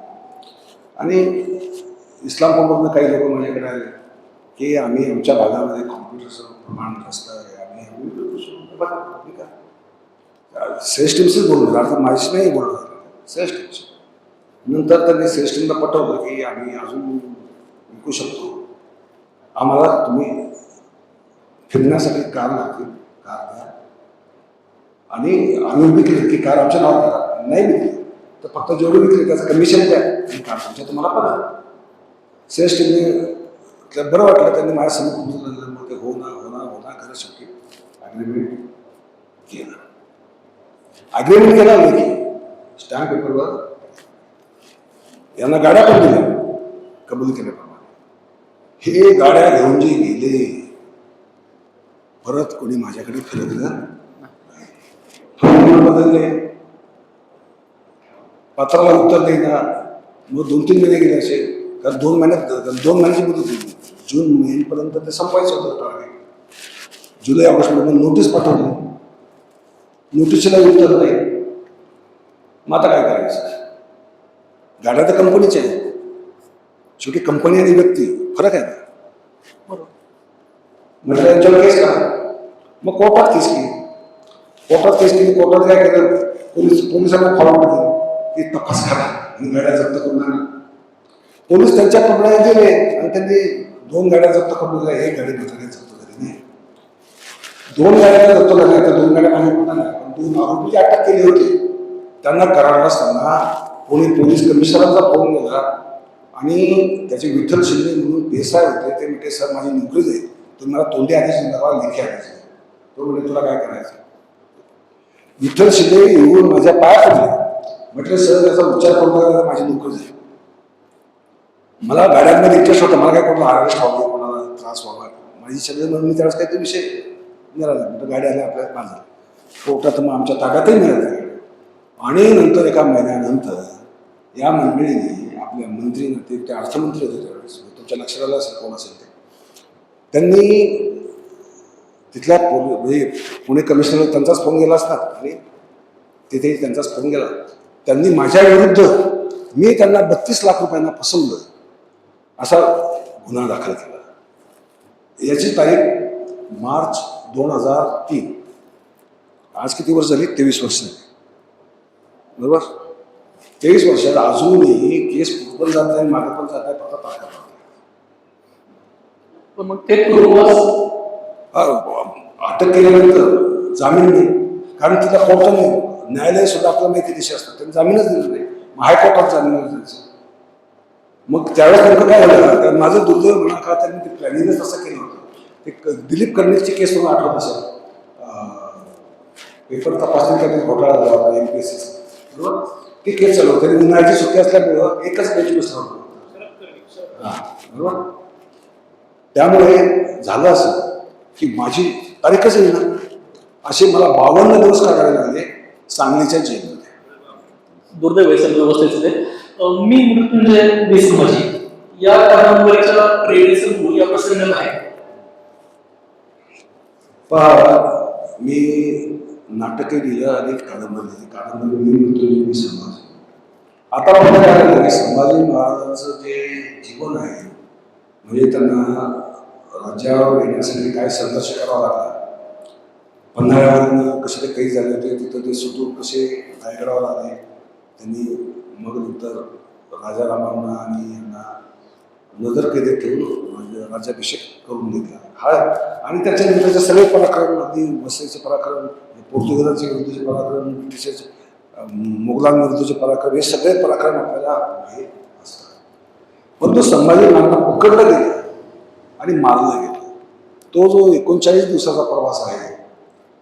आणि इस्लामपूरमधून काही लोक माझ्याकडे आले की आम्ही आमच्या भागामध्ये कॉम्प्युटरचं प्रमाण जास्त आहे, आम्ही सेल्स टीमशीच बोललो, अर्थात माझीच नाही बोललो, सेल्स टीमशी. नंतर त्यांनी सेल्स टीमला पटवलं की आम्ही अजून विकू शकतो, आम्हाला तुम्ही फिरण्यासाठी कार लागतील, कार द्या. आणि आम्ही विकली की कार आमच्या नाव करा. नाही विकली तर फक्त जेवढं विकली त्याचं कमिशन द्या आणि कार तुमच्या तुम्हाला पगार. सेल्स टीमने बरं वाटलं, त्यांनी माझ्यासमोर ते हो ना खरं शेवटी ॲग्रीमेंट केलं. ॲग्रीमेंट केला लेखी स्टॅम्प पेपरवर, यांना गाड्या पण दिल्या कबूल केल्याप्रमाणे. हे गाड्या घेऊन जे गेले परत कोणी माझ्याकडे फिरकलं बदलले, पत्राला उत्तर देईना. मग 2-3 महिने गेले असे, कारण 2 महिन्याची मुदत दिली. जून महिन्यापर्यंत ते संपवायचं होतं टार्गेट. जुलै ऑगस्टमध्ये नोटीस पाठवली, नोटीसला उत्तर नाही. मग आता काय करायचं? गाड्या तर कंपनीच्या आहेत, शेवटी कंपनी आणि व्यक्ती फरक आहे ना. म्हटलं यांच्यावर केस करा. मग कोर्टात केस केली. कोर्टात काय केलं, पोलिसांना फॉर्म दिले की तपास करा आणि गाड्या जप्त करून आणा. पोलीस त्यांच्या प्रमाणे दिले आणि त्यांनी 2 गाड्या जप्त करून दिल्या. 1 गाडी मात्र जप्त झाली नाही. 2 गाड्या जप्त झाल्या, त्या 2 गाड्या माझ्या कुठं नाही, पण 2 आरोपी अटक केली होती. त्यांना कराडला असताना कोणी पोलीस कमिशनरचा फोन गेला आणि त्याचे विठ्ठल शिंदे म्हणून पेसाय होते. ते म्हणते सर माझी नोकरी जाईल, तुम्ही मला तोंडी आदेश नका, लेखी आदेश. तो म्हणजे तुला काय करायचं? विठ्ठल शिंदे येऊन माझ्या पाया पडले. म्हटलं सर त्याचा उच्चार करून माझी नोकरी जाईल. मला गाड्यांमध्ये इंटरेस्ट होता, मला काय कोणाला अरेस्ट व्हावं, कोणाला त्रास व्हावा, माझी सगळं म्हणून मी त्यावेळेस काही तो विषय मिळाला. म्हटलं गाडी आल्या आपल्याला माझा कोर्टात, मग आमच्या ताब्यातही मिळाल्या. आणि नंतर एका महिन्यानंतर या मंडळीने आपल्या मंत्री, ते अर्थमंत्री होते त्यावेळेस, तुमच्या लक्षात आलं असेल कोण असेल ते, त्यांनी तिथल्या म्हणजे पुणे कमिशनर त्यांचाच फोन गेला असणार आणि तिथे त्यांचाच फोन गेला. त्यांनी माझ्या विरुद्ध मी त्यांना 32 लाख रुपयांना फसवलं असा गुन्हा दाखल केला. याची तारीख मार्च 2003. आज किती वर्ष झाली? 23 वर्ष झाली. बरोबर, 23 वर्षात अजूनही केस पुढे जात आहे, मागे पण जात आहे, फक्त तारखा पण मग ते पूर्वज अटक केल्यानंतर जामीन नाही, कारण तिला कोर्टाने, न्यायालय सुद्धा आपल्याला माहिती दिशे असतात, त्यांनी जामीनच दिलं नाही. हायकोर्टात जामीन द्यायचं. मग त्यावेळेस नेमकं काय झालं, तर माझं दुर्दैव म्हणा का त्यांनी ते प्लॅनिंगच असं केलं होतं. ते दिलीप कर्णिकची केस म्हणून आठवत असेल, पेपर तपासणी करण्यात घोटाळा झाला होता MPSC, बरोबर. ती केस चालू होती, उन्हाळ्याची सुट्टी असल्यामुळं एकच बेंच बसला होता. बरोबर. त्यामुळे झालं असं की माझी तारीखच येईल ना, असे मला 52 दिवस काढावे लागले सांगलीच्या जेलमध्ये. दुर्दैव आहे सगळ्या व्यवस्थेचं ते. मी मृत्युंजय देशमुखी या कादंबरीच्या प्रेरणेचं मूळ या प्रसंगाला आहे. पहा, मी नाटकही लिहिलं आणि कादंबरी लिहिली. कादंबरी मी मृत्युंजय मी समाज. आता मला काय झालं की संभाजी महाराजांचं जे जीवन आहे म्हणजे त्यांना राज्यावर येण्यासाठी काय संघर्ष करावा लागला. पन्हाळ्यावरून कसे ते काही झाले होते तिथं ते सुटून कसे रायगडावर आले. त्यांनी मग नंतर राजारामांना आणि यांना नजरकैदेत ठेवून राज्याभिषेक करून घेतला हा. आणि त्याच्यानंतरचे सगळे पराक्रम अगदी वसईचे पराक्रम, पोर्तुगीजांचे विरुद्धचे पराक्रम, ब्रिटिशांचे मुघलांविरुद्धचे पराक्रम हे सगळे पराक्रम आपल्याला माहीत असतात. परंतु संभाजी महाराजांना पकडलं गेलं आणि मारलं गेलं. तो जो 39 दिवसाचा प्रवास आहे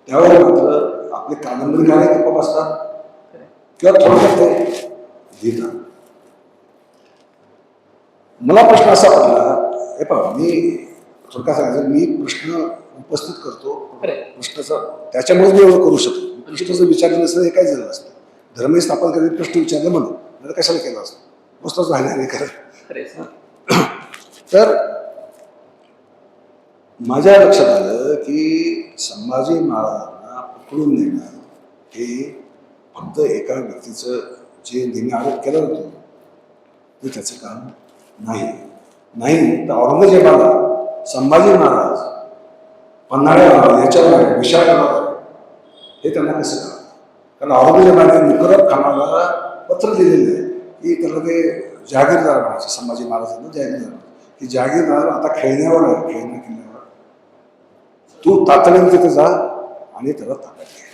त्यावेळेला मात्र आपले कादंबरीकार गप्प बसतात किंवा थोडक्यात ते लिहितात. मला प्रश्न असा पडला, हे पहा मी थोडक्यात सांगायचं, मी प्रश्न उपस्थित करतो प्रश्नाचा त्याच्यामुळे मी एवढं करू शकतो. प्रश्न जर विचारलं नसतं हे काय झालं असतं. धर्म स्थापन करणे प्रश्न विचारले म्हणून मला कशाला केलं असतं मस्तच राहिलं नाही खरं. तर माझ्या लक्षात आलं की संभाजी महाराजांना पकडून नेणं हे फक्त एका व्यक्तीचं जे नेहमी आरोप केला होतो ते त्याचं काम नाही. तर औरंगजेबाला संभाजी महाराज पन्हाळ्यावर याच्यावर विशाळगडावर हे त्यांना कसं कळलं. कारण औरंगजेबाने मुकरब खानाला पत्र दिलेलं आहे की त्याला ते जहागीरदार म्हणायचे. संभाजी महाराजांना जहागीरदार की जहागीरदार आता खेळण्यावर आहे, खेळण्या किल्ल्यावर तू तातडीने तिथे जा आणि त्याला ताब्यात घे.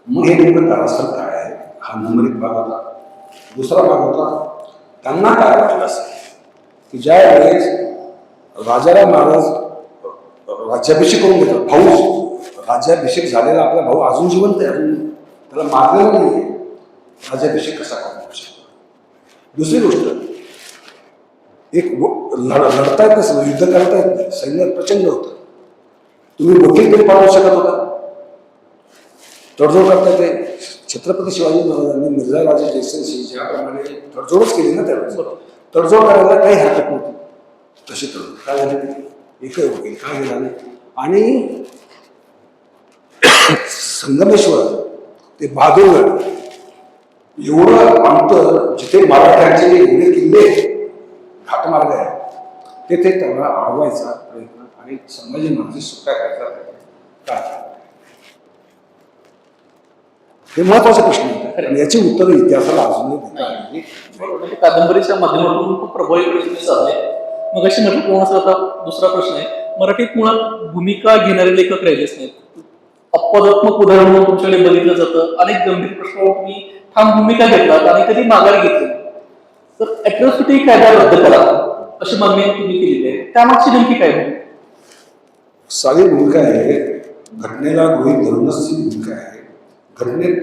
मग हे नेमकं कारस्थान काय आहे हा नंबर एक भाग होता. दुसरा भाग होता त्यांना काय वाटलं असं की ज्या वेळेस राजाराम महाराज राज्याभिषेक करून घेतात, भाऊ राज्याभिषेक झालेला आपला भाऊ अजून जिवंत आहे, अजून त्याला मारलेला नाही, राज्याभिषेक कसा करू शकतो. दुसरी गोष्ट एक लढता येत नसतं, युद्ध करता येत नाही, सैन्य प्रचंड होतं. तुम्ही वकील तरी पाळू शकत होता, तडजोड करता येते. छत्रपती शिवाजी महाराजांनी मिर्झा राजे जयसिंगशी ज्याप्रमाणे तडजोडच केली ना त्यावेळेस, तडजोड करायला काही हरकत नव्हती. तशी तडजोड काय झाली, एकही वकील काय गेला नाही. आणि संगमेश्वर ते बहादूरगड एवढं अंतर जिथे मराठ्यांचे एवढे किल्ले घाटमार्ग आहे तेथे त्याला अडवायचा प्रयत्न आणि संभाजी महाराज सुट्टा करायचा प्रयत्न काय, हे महत्वाचे प्रश्न होते आणि याची उत्तर इतिहासाला अजूनही देता आली नाही. बरोबर. कादंबरीच्या माध्यमातून खूप प्रभावीपणे साधले. मग अशी म्हटलं कोणाचा आता दुसरा प्रश्न आहे, मराठीत मुळात भूमिका घेणारे लेखक राहिलेच नाहीत. अपवादात्मक उदाहरण म्हणून तुमच्याकडे बघितलं जातं. अनेक गंभीर प्रश्नावर तुम्ही ठाम भूमिका घेतलात आणि कधी माघार घेतली. तर अॅट्रॉसिटी कायदा रद्द करा अशी मागणी तुम्ही केलेली आहे, त्यामागची नेमकी काय आहे? सारी भूमिका आहे घटनेला गृहीत धरूनच ती भूमिका आहे. घटनेत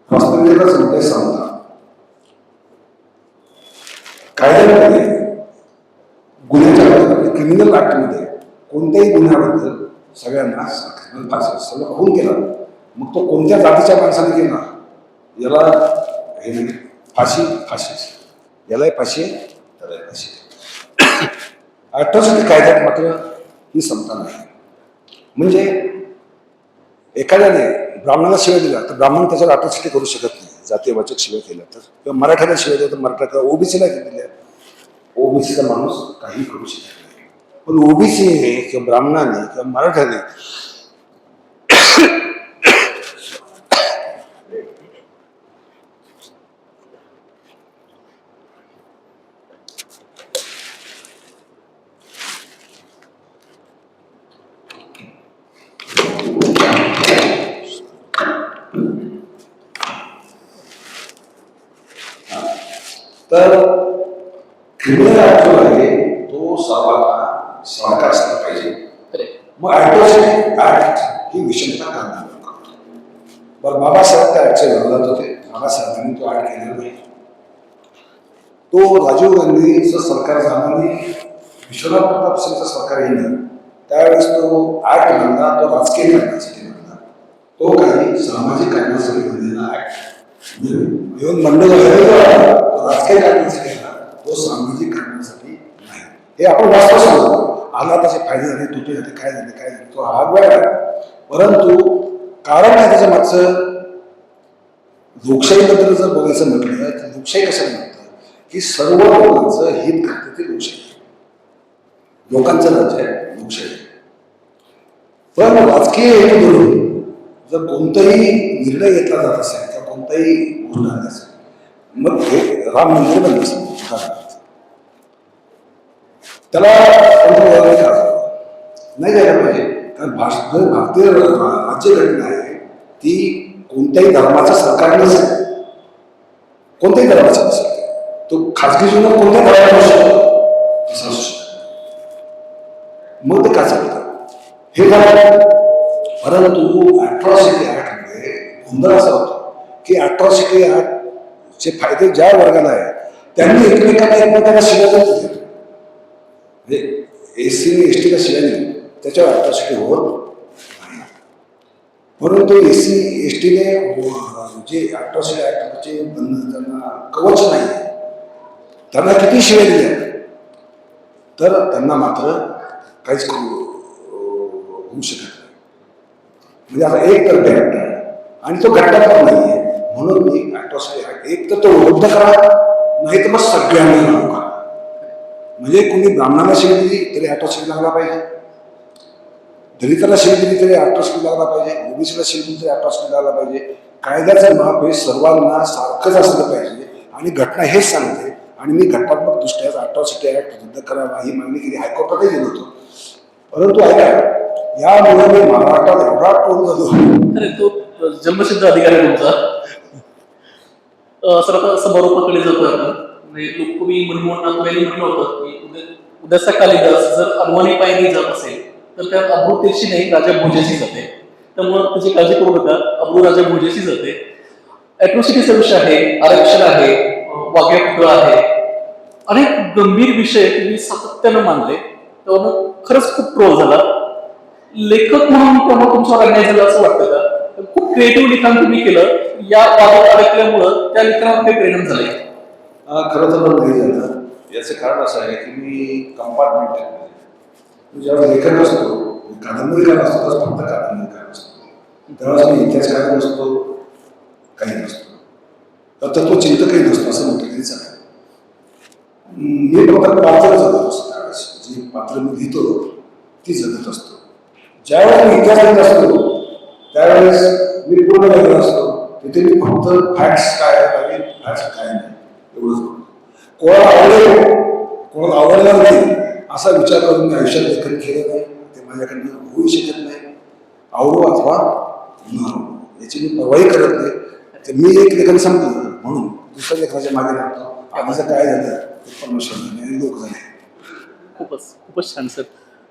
वास्तविकताच मुद्दे सांगतात. कायद्यामध्ये गुन्ह्याच्या क्रिमिनल ऍक्टमध्ये कोणत्याही गुन्ह्याबद्दल सगळ्यांना सर्व खून केला मग तो कोणत्या जातीच्या माणसाने केला याला हे नाही, फाशी यालाही फाशी त्यालाही फाशी. अॅट्रॉसिटी कायद्यात मात्र ही समता नाही. म्हणजे एखाद्याने ब्राह्मणाला शिवाय दिला तर ब्राह्मण त्याच्यावर अॅट्रॉसिटी करू शकत नाही. जातीयवाचक शिवाय केला तर, किंवा मराठ्याला शिवाय दिला तर मराठा, ओबीसीला दिल्या ओबीसीचा माणूस काही करू शकत नाही. पण ओबीसीने किंवा ब्राह्मणाने किंवा मराठ्याने तर क्रिमिनल ऍक्ट जो आहे तो सर्वांना सारखा असला पाहिजे. मग अॅट्रॉसिटी ऍक्ट ही विषमता काढणार. बरं, बाबासाहेब त्या ऍक्टच्या विरोधात होते. बाबासाहेबांनी तो ऍक्ट केला नाही. तो राजीव गांधीचं सरकार झालं विश्वनाथ प्रताप सिंगचं सरकार येणं त्यावेळेस तो ऍक्ट बनला, तो राजकीय कारणासाठी बनला. तो काही सामाजिक कारणासाठी बनलेला ऍक्ट येऊन मंडळ राजकीय कारणासाठी केला, तो सामाजिक कारणासाठी नाही. हे आपण वास्तव सांगतो. आला तसे फायदे झाले, तोटे झाले, काय झाले तो हा वेगळा आहे. परंतु कारण आहे त्याच्या मागचं. लोकशाहीबद्दल जर बघायचं म्हटलं तर लोकशाही कशाला म्हणतात की सर्व लोकांचं हित करते ते लोकशाही. लोकांचं राज्य आहे लोकशाही. पण राजकीय हेतू धरून जर कोणताही निर्णय घेतला जात असेल किंवा कोणताही गोष्ट आली असेल, मग हे राम मंदिर बनलं असेल त्याला पंतप्रधानांनी का नाही द्यायला पाहिजे. कारण भारतीय राज्यघटना आहे ती कोणत्याही धर्माचं सरकार नसेल, कोणत्याही धर्माचं नसेल, तो खाजगी जीवनात कोणत्याही धर्माला असू शकतो असं असू शकतो. मग ते काय चालतं हे झालं. परंतु अट्रॉसिटी ऍक्टमध्ये गोंधळ असा होतो की अट्रॉसिटी ऍक्टचे फायदे ज्या वर्गाला आहे त्यांनी एकमेकांना शिव्या देत होते. म्हणजे एससी एसटीला शिव्या दिली त्याच्यावर अट्रॉसिटी होत नाही. परंतु एससी एसटीने जे अट्रॉसिटी ऍक्टचे त्यांना कवच नाही, त्यांना किती शिव्या दिल्या तर त्यांना मात्र काहीच होऊ शकत नाही. म्हणजे आता एक तर ऍक्ट आहे आणि तो घटनात्मक नाही आहे. म्हणून मी अट्रॉसिटी ऍक्ट एक तर तो रद्द करा, नाही तर मग सगळ्यांनी लागू करा. म्हणजे कोणी ब्राह्मणाला शिवी दिली तरी अट्रॉसिटी लागला पाहिजे, दलिताला शिवी दिली तरी अट्रॉसिटी लागला पाहिजे, ओबीसीला शिवी दिली तरी अट्रॉसिटी लागला पाहिजे. कायद्याचं माप हे सर्वांना सारखंच असलं पाहिजे आणि घटना हेच सांगते. आणि मी घटनात्मक दृष्ट्या अट्रॉसिटी ऍक्ट रद्द करावा ही मागणी केली, हायकोर्टातही गेलो होतो. परंतु ऐका, यामुळे मी महाराष्ट्रात एवढा टोल झालो. अरे तो जन्मसिद्ध अधिकार आहे तुमचा. सर आता समारोपाकडे जातो आपण. म्हणजे तुम्ही मनमोहन यांनी म्हटलं होतं की उद्याचा कालिदास जर अनवाणी पायरी जात असेल तर त्या अब्रू तेशी नाही राजा भोजेशी जाते. त्यामुळे त्याची काळजी करू नका, अब्रू राजा भोजेशी जाते. अॅट्रॉसिटीचा विषय आहे, आरक्षण आहे, वाघ्या पुतळा आहे, अनेक गंभीर विषय तुम्ही सातत्यानं मानले. तेव्हा खरंच खूप ट्रोल झाला. लेखक म्हणून तेव्हा तुमच्यावर अन्याय झाला असं वाटतं का? खूप क्रिएटिव्ह लिखाण तुम्ही केलं, या वादात अडकल्यामुळं त्या लिखाणावर परिणाम झाले. खरं तर नाही झालं. याचं कारण असं आहे की मी कंपार्टमेंट जेव्हा लेखक असतो, कादंबरीकार असतो तर फक्त कादंबरीकार असतो, तेव्हा मी इतिहासकार नसतो, काही नसतो, तर तो चिंतकही नसतो असं म्हटलं तरी चालेल. मी फक्त पात्र जगत असतो. त्यावेळेस जी पात्र मी लिहितो ती जगत असतो. ज्यावेळेस मी इतिहास लिहित असतो त्यावेळेस मी पूर्ण वेगळं असतो. तिथे मी फक्त फॅक्ट्स काय आहे फॅक्ट्स काय नाही एवढंच. कोणाला आवडेल कोणाला आवडणार नाही असा विचार करून मी आयुष्यात लेखन केलं नाही. ते माझ्याकडनं होऊ शकत नाही. आवडो अथवा न आवडो याची मी परवाही करत नाही. ते मी एक लेखन संपलं म्हणून दुसऱ्या लेखनाच्या मागे लागतो. आधीचं काय झालं ते परमेश्वर झाले आणि लोक झाले. खूपच छान सर.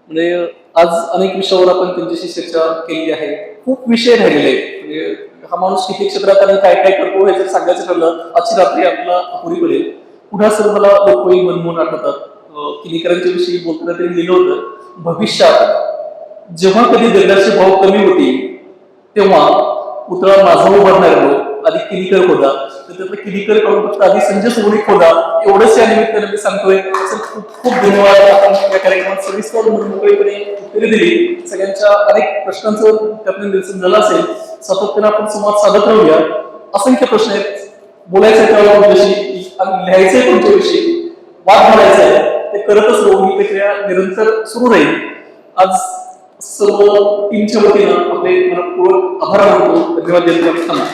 म्हणजे आज अनेक विषयावर आपण त्यांच्याशी चर्चा केली आहे. खूप विषय राहिलेले आहेत. म्हणजे हा माणूस किती क्षेत्रात आणि काय काय करतो हे जर सांगायचं ठरलं आजची रात्री आपला अपुरी पडेल. पुन्हा सर मला लोकही मनमोहन आठवतात. किनीकरांच्या विषयी बोलताना त्यांनी लिहिलं होतं, भविष्यात जेव्हा कधी दगडाचे भाव कमी होतील तेव्हा पुतळा माझा उभारणार आधी किनीकर खोदा. तर त्यातलं किनीकर कडून फक्त आधी संजय सोबणी खोदा एवढंच या निमित्तानं मी सांगतोय. खूप खूप धन्यवाद. आपण या कार्यक्रमात सविस्तर मोकळेपणे उत्तरे दिली. सगळ्यांच्या अनेक प्रश्नांचं त्यातून निरसन झालं असेल. सातत्यानं आपण संवाद साधत राहूया. असंख्य प्रश्न आहेत. बोलायचं त्याला तुमच्याशी आणि लिहायचंय तुमच्याविषयी, वाद घालायचा आहे ते करतच राहू. ही प्रक्रिया निरंतर सुरू राहील. आज सर्व टीमच्या वतीनं आपले मनपूर्वक आभार मानतो. धन्यवाद देतो. धन्यवाद.